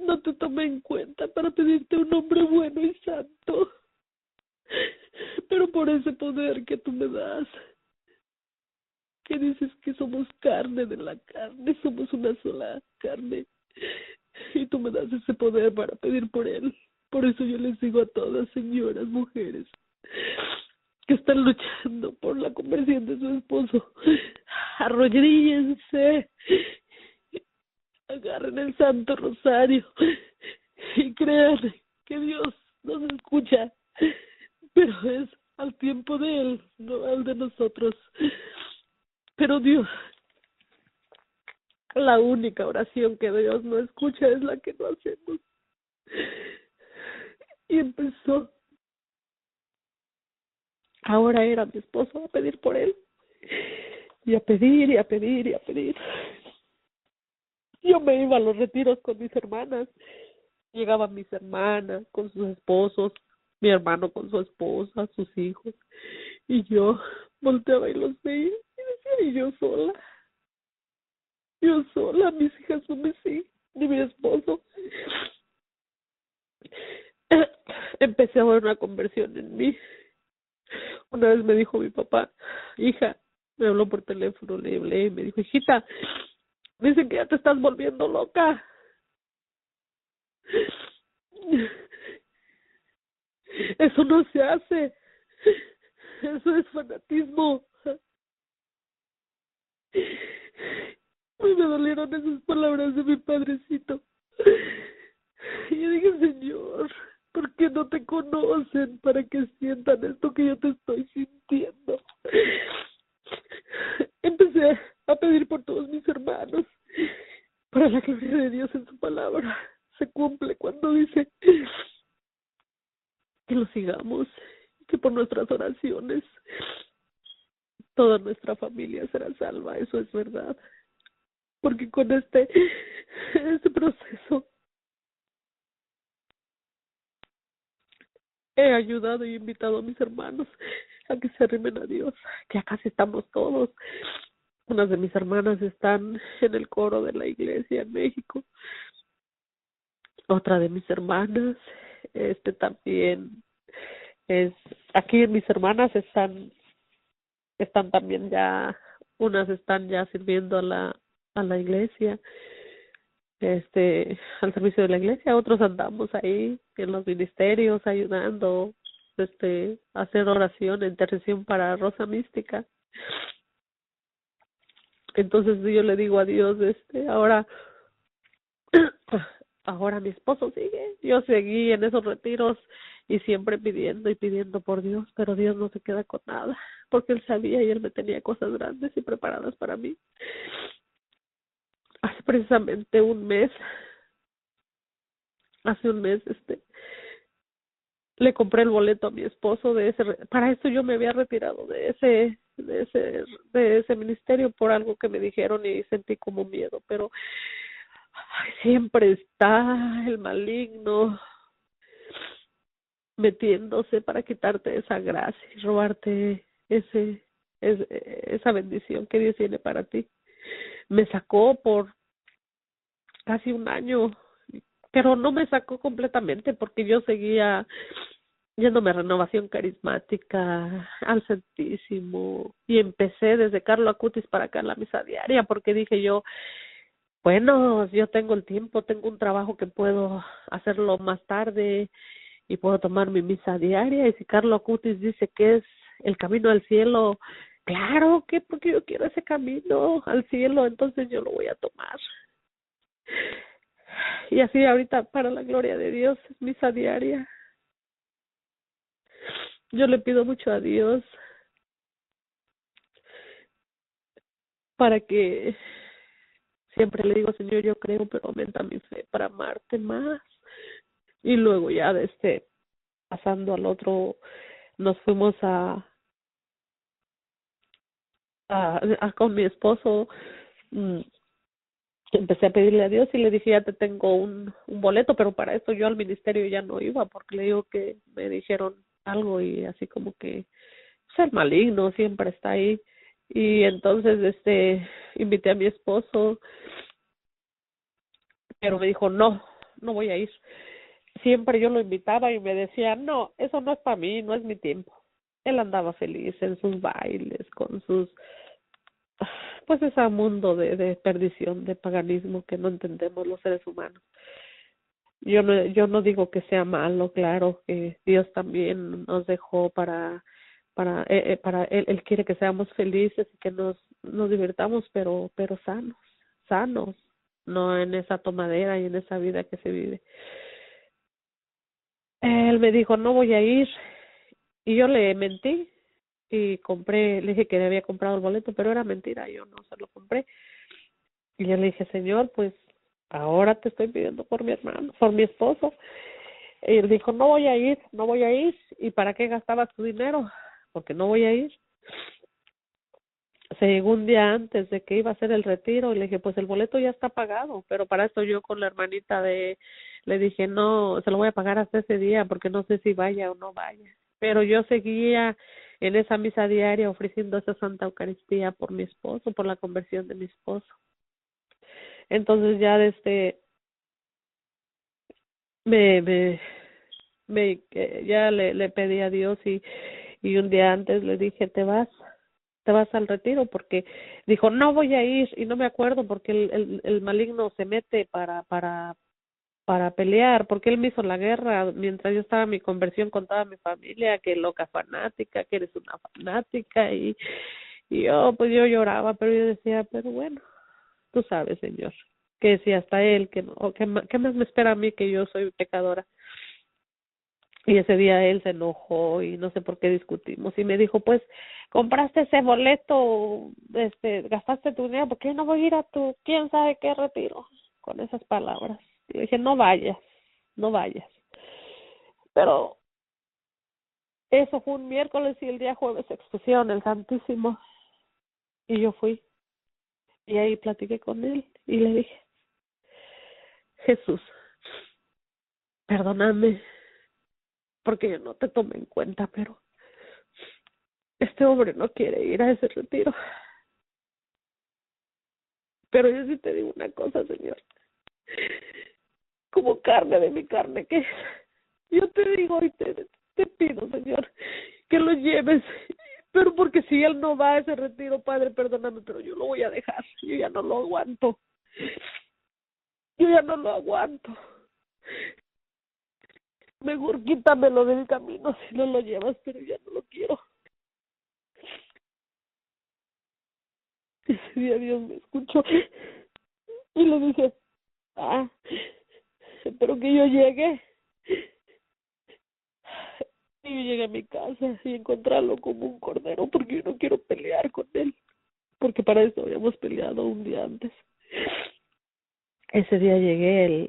no te tomé en cuenta para pedirte un hombre bueno y santo. Pero por ese poder que tú me das, que dices que somos carne de la carne, somos una sola carne, y tú me das ese poder para pedir por él. Por eso yo les digo a todas señoras, mujeres, que están luchando por la conversión de su esposo, arrodíllense, agarren el Santo Rosario y crean que Dios nos escucha, pero es al tiempo de Él, no al de nosotros. Pero Dios, la única oración que Dios no escucha es la que no hacemos. Y empezó, ahora era mi esposo, a pedir por él, y a pedir, y a pedir, y a pedir. Yo me iba a los retiros con mis hermanas, llegaban mis hermanas con sus esposos, mi hermano con su esposa, sus hijos, y yo volteaba y los veía, y decía, y yo sola, mis hijas no me siguen, ni mi esposo. Empecé a ver una conversión en mí. Una vez me dijo mi papá, hija, me habló por teléfono, le hablé y me dijo, hijita, dicen que ya te estás volviendo loca. Eso no se hace. Eso es fanatismo. Muy me dolieron esas palabras de mi padrecito. Y yo dije, Señor, ¿por qué no te conocen para que sientan esto que yo te estoy sintiendo? Empecé a pedir por todos mis hermanos, para la gloria de Dios en su palabra. Se cumple cuando dice que lo sigamos, que por nuestras oraciones toda nuestra familia será salva. Eso es verdad, porque con este proceso he ayudado y invitado a mis hermanos a que se arrimen a Dios, que acá sí estamos todos. Unas de mis hermanas están en el coro de la iglesia en México. Otra de mis hermanas, también es, aquí mis hermanas están también ya, unas están ya sirviendo a la iglesia, al servicio de la iglesia, otros andamos ahí en los ministerios ayudando, a hacer oración, intercesión para Rosa Mística. Entonces yo le digo a Dios, ahora mi esposo sigue, yo seguí en esos retiros y siempre pidiendo y pidiendo por Dios, pero Dios no se queda con nada, porque Él sabía y Él me tenía cosas grandes y preparadas para mí. Hace precisamente un mes, le compré el boleto a mi esposo para eso yo me había retirado de ese ministerio por algo que me dijeron y sentí como miedo, pero siempre está el maligno metiéndose para quitarte esa gracia y robarte esa bendición que Dios tiene para ti. Me sacó por casi un año pero no me sacó completamente porque yo seguía yéndome a Renovación Carismática, al Santísimo, y empecé desde Carlo Acutis para acá la misa diaria, porque dije yo, bueno, yo tengo el tiempo, tengo un trabajo que puedo hacerlo más tarde y puedo tomar mi misa diaria, y si Carlo Acutis dice que es el camino al cielo, claro que porque yo quiero ese camino al cielo, entonces yo lo voy a tomar. Y así ahorita, para la gloria de Dios, es misa diaria. Yo le pido mucho a Dios para que siempre le digo, Señor, yo creo, pero aumenta mi fe para amarte más. Y luego ya pasando al otro, nos fuimos a con mi esposo, mm, empecé a pedirle a Dios y le dije, ya te tengo un boleto, pero para eso yo al ministerio ya no iba, porque le digo que me dijeron algo y así como que el maligno siempre está ahí. Y entonces invité a mi esposo, pero me dijo, no voy a ir. Siempre yo lo invitaba y me decía, no, eso no es para mí, no es mi tiempo. Él andaba feliz en sus bailes, con sus, pues ese mundo de perdición, de paganismo que no entendemos los seres humanos. Yo no digo que sea malo, claro que Dios también nos dejó para él quiere que seamos felices y que nos divirtamos, pero sanos, no en esa tomadera y en esa vida que se vive. Él me dijo, no voy a ir, y yo le mentí y le dije que le había comprado el boleto, pero era mentira, yo no se lo compré. Y yo le dije, Señor, pues ahora te estoy pidiendo por mi hermano, por mi esposo. Y él dijo, no voy a ir, ¿y para qué gastabas tu dinero? Porque no voy a ir. Se llegó un día antes de que iba a hacer el retiro y le dije, pues el boleto ya está pagado, pero para esto yo con la hermanita le dije, no, se lo voy a pagar hasta ese día porque no sé si vaya o no vaya. Pero yo seguía en esa misa diaria ofreciendo esa Santa Eucaristía por mi esposo, por la conversión de mi esposo. Entonces ya me, me, ya le pedí a Dios y un día antes le dije, te vas al retiro, porque dijo, no voy a ir, y no me acuerdo porque el maligno se mete para pelear, porque él me hizo la guerra mientras yo estaba en mi conversión con toda mi familia, que loca fanática, que eres una fanática, y pues yo lloraba, pero yo decía, pero bueno, tú sabes, Señor, que si hasta él, que no, ¿qué más me espera a mí, que yo soy pecadora? Y ese día él se enojó y no sé por qué discutimos y me dijo, pues compraste ese boleto, gastaste tu dinero, porque yo no voy a ir a tu quién sabe qué retiro, con esas palabras. Y le dije, no vayas. Pero eso fue un miércoles y el día jueves se expusieron el Santísimo y yo fui y ahí platiqué con él y le dije, Jesús, perdóname porque yo no te tomé en cuenta, pero este hombre no quiere ir a ese retiro. Pero yo sí te digo una cosa, Señor, como carne de mi carne, que yo te digo y te pido, Señor, que lo lleves, pero porque si él no va a ese retiro, Padre, perdóname, pero yo lo voy a dejar, yo ya no lo aguanto, mejor quítamelo del camino si no lo llevas, pero ya no lo quiero. Ese día Dios me escuchó y le dije, espero que yo llegue. Y yo llegué a mi casa y encontrarlo como un cordero, porque yo no quiero pelear con él, porque para eso habíamos peleado un día antes. Ese día llegué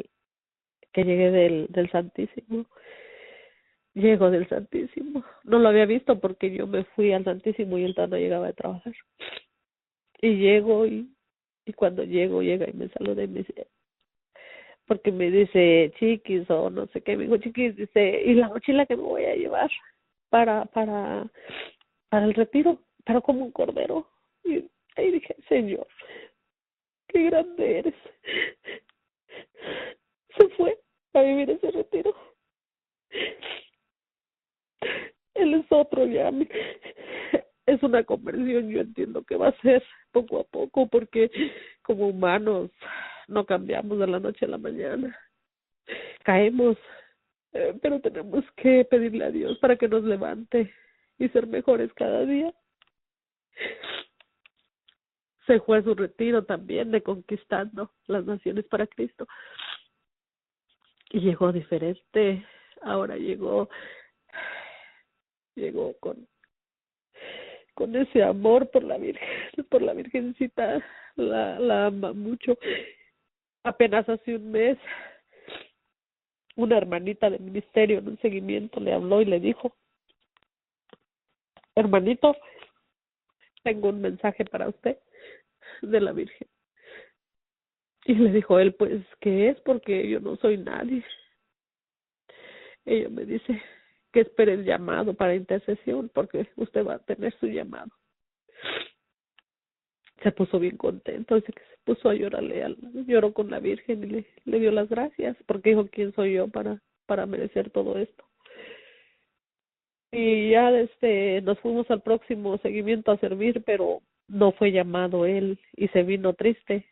del Santísimo. Llego del Santísimo. No lo había visto porque yo me fui al Santísimo y él todavía no llegaba de trabajar. Y llego y cuando llega y me saluda y me dice, porque me dice Chiquis o no sé qué, me dijo Chiquis, dice, y la mochila que me voy a llevar para el retiro, pero como un cordero. Y ahí dije, Señor, qué grande eres. Se fue a vivir ese retiro. Él es otro ya. Es una conversión, yo entiendo que va a ser poco a poco, porque como humanos no cambiamos de la noche a la mañana. Caemos, pero tenemos que pedirle a Dios para que nos levante y ser mejores cada día. Se fue a su retiro también de Conquistando las Naciones para Cristo. Y llegó diferente. Ahora llegó con ese amor por la Virgencita, la ama mucho. Apenas hace un mes, una hermanita del ministerio en un seguimiento le habló y le dijo: hermanito, tengo un mensaje para usted de la Virgen. Y le dijo él: pues, ¿qué es? Porque yo no soy nadie. Ella me dice que espere el llamado para intercesión, porque usted va a tener su llamado. Se puso bien contento, dice que se puso a llorarle, lloró con la Virgen y le dio las gracias, porque dijo: ¿quién soy yo para merecer todo esto? Y ya nos fuimos al próximo seguimiento a servir, pero no fue llamado él y se vino triste.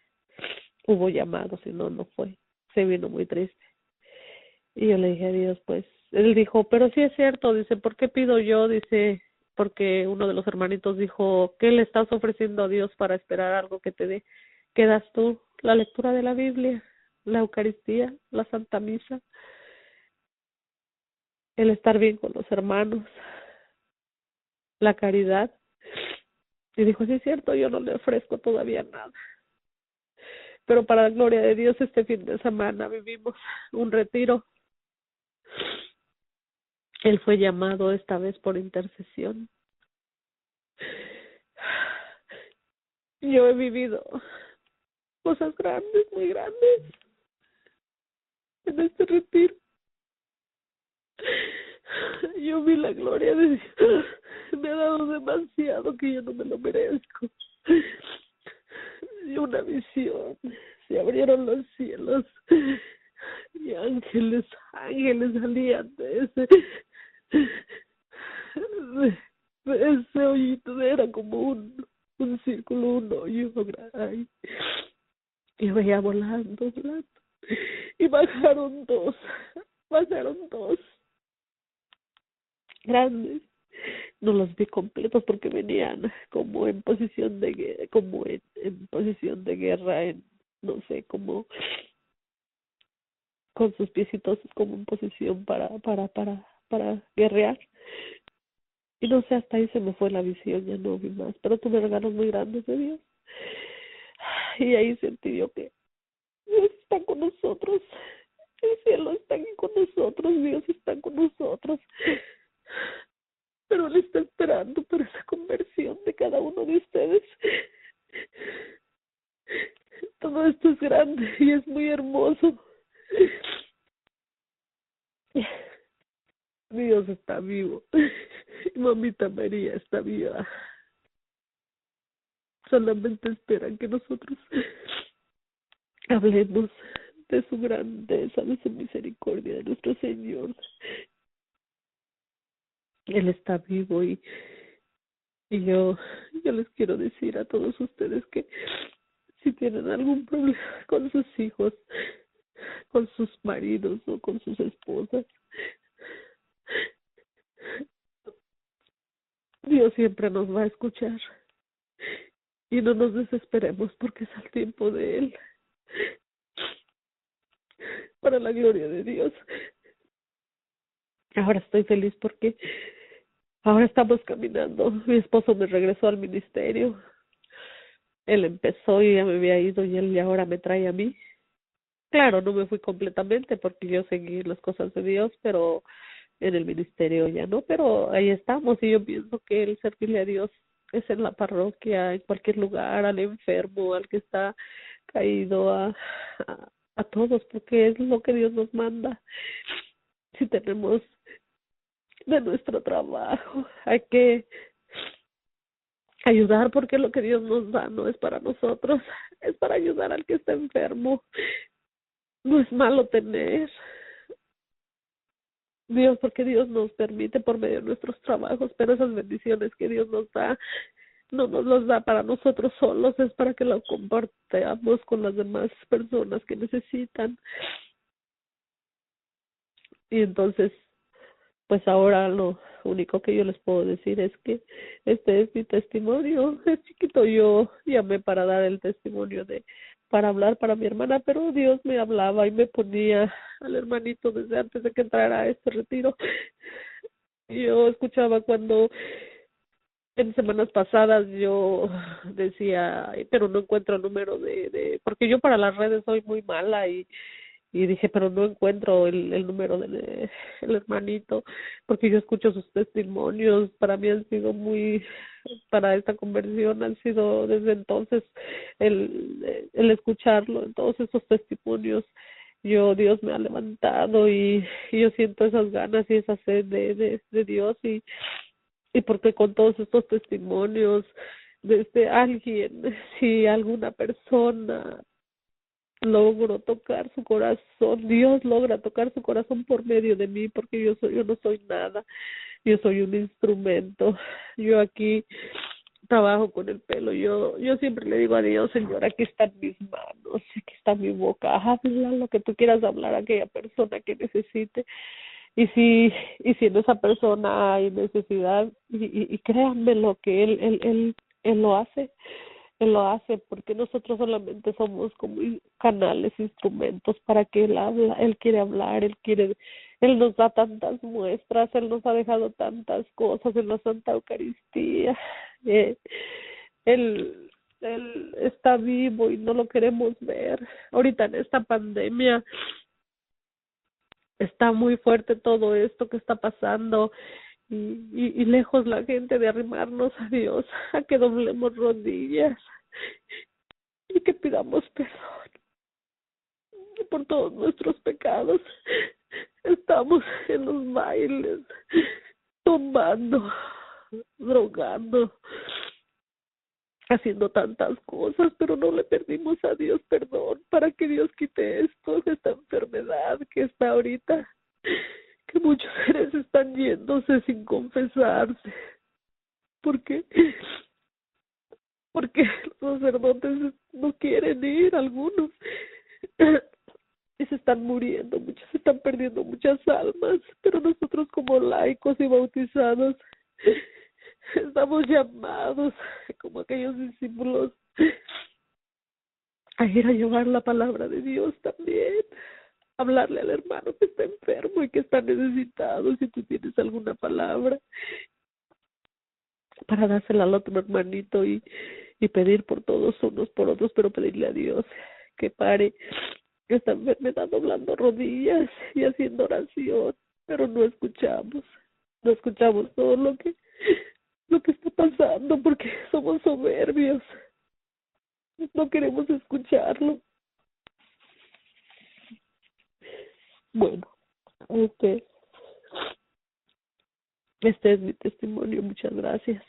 Hubo llamado, si no, no fue. Se vino muy triste. Y yo le dije a Dios, pues, él dijo: pero sí es cierto, dice, ¿por qué pido yo? Dice, porque uno de los hermanitos dijo: ¿qué le estás ofreciendo a Dios para esperar algo que te dé? ¿Qué das tú? La lectura de la Biblia, la Eucaristía, la Santa Misa, el estar bien con los hermanos, la caridad. Y dijo: sí es cierto, yo no le ofrezco todavía nada. Pero para la gloria de Dios, este fin de semana vivimos un retiro. Él fue llamado esta vez por intercesión. Yo he vivido cosas grandes, muy grandes, en este retiro. Yo vi la gloria de Dios. Me ha dado demasiado que yo no me lo merezco. Y una visión. Se abrieron los cielos y ángeles salían de ese hoyito. Era como un círculo, un hoyo grande. Y veía volando. Y bajaron dos grandes. No los vi completos porque venían como en posición de guerra, en posición de guerra, no sé, como con sus piecitos como en posición para guerrear. Y no sé, hasta ahí se me fue la visión, ya no vi más. Pero tuve regalos muy grandes de Dios. Y ahí sentí yo que Dios está con nosotros. El cielo está aquí con nosotros, Dios está con nosotros. Pero Él está esperando por esa conversión de cada uno de ustedes. Todo esto es grande y es muy hermoso. Dios está vivo. Y Mamita María está viva. Solamente esperan que nosotros hablemos de su grandeza, de su misericordia, de nuestro Señor. Él está vivo y yo les quiero decir a todos ustedes que si tienen algún problema con sus hijos, con sus maridos o con sus esposas, Dios siempre nos va a escuchar. Y no nos desesperemos porque es al tiempo de Él. Para la gloria de Dios. Ahora estoy feliz porque ahora estamos caminando. Mi esposo me regresó al ministerio. Él empezó y ya me había ido y él ahora me trae a mí. Claro, no me fui completamente porque yo seguí las cosas de Dios, pero en el ministerio ya no, pero ahí estamos y yo pienso que el servirle a Dios es en la parroquia, en cualquier lugar, al enfermo, al que está caído, a todos, porque es lo que Dios nos manda. Si tenemos de nuestro trabajo, hay que ayudar, porque lo que Dios nos da no es para nosotros, es para ayudar al que está enfermo. No es malo tener, Dios, porque Dios nos permite por medio de nuestros trabajos, pero esas bendiciones que Dios nos da, no nos las da para nosotros solos, es para que las compartamos con las demás personas que necesitan. Y entonces, pues ahora lo único que yo les puedo decir es que este es mi testimonio. Es chiquito, yo llamé para dar el testimonio para hablar para mi hermana, pero Dios me hablaba y me ponía al hermanito desde antes de que entrara a este retiro. Yo escuchaba cuando en semanas pasadas yo decía, "Ay, pero no encuentro el número porque yo para las redes soy muy mala y dije, pero no encuentro el número del el hermanito, porque yo escucho sus testimonios, para mí han sido para esta conversión han sido desde entonces el escucharlo, en todos esos testimonios, Dios me ha levantado y yo siento esas ganas y esa sed de Dios y porque con todos estos testimonios, desde alguien, si alguna persona logro tocar su corazón, Dios logra tocar su corazón por medio de mí, porque yo no soy nada, yo soy un instrumento, yo aquí trabajo con el pelo, yo siempre le digo a Dios, Señor, aquí están mis manos, aquí está mi boca, habla lo que tú quieras hablar a aquella persona que necesite, y si en esa persona hay necesidad, y créanme lo que él lo hace porque nosotros solamente somos como canales, instrumentos para que él habla, él quiere hablar, él nos da tantas muestras, él nos ha dejado tantas cosas en la Santa Eucaristía, él está vivo y no lo queremos ver. Ahorita en esta pandemia está muy fuerte todo esto que está pasando y lejos la gente de arrimarnos a Dios, a que doblemos rodillas y que pidamos perdón por todos nuestros pecados. Estamos en los bailes, tomando, drogando, haciendo tantas cosas, pero no le pedimos a Dios perdón para que Dios quite esta enfermedad que está ahorita, que muchos seres están yéndose sin confesarse. ¿Por qué? Porque los sacerdotes no quieren ir, algunos, y se están muriendo, muchos se están perdiendo muchas almas, pero nosotros como laicos y bautizados estamos llamados, como aquellos discípulos, a ir a llevar la palabra de Dios también, hablarle al hermano que está enfermo y que está necesitado. Si tú tienes alguna palabra para dársela al otro hermanito y pedir por todos unos por otros, pero pedirle a Dios que pare esta enfermedad, doblando rodillas y haciendo oración, pero no escuchamos todo lo que está pasando porque somos soberbios, no queremos escucharlo. Bueno, este es mi testimonio. Muchas gracias.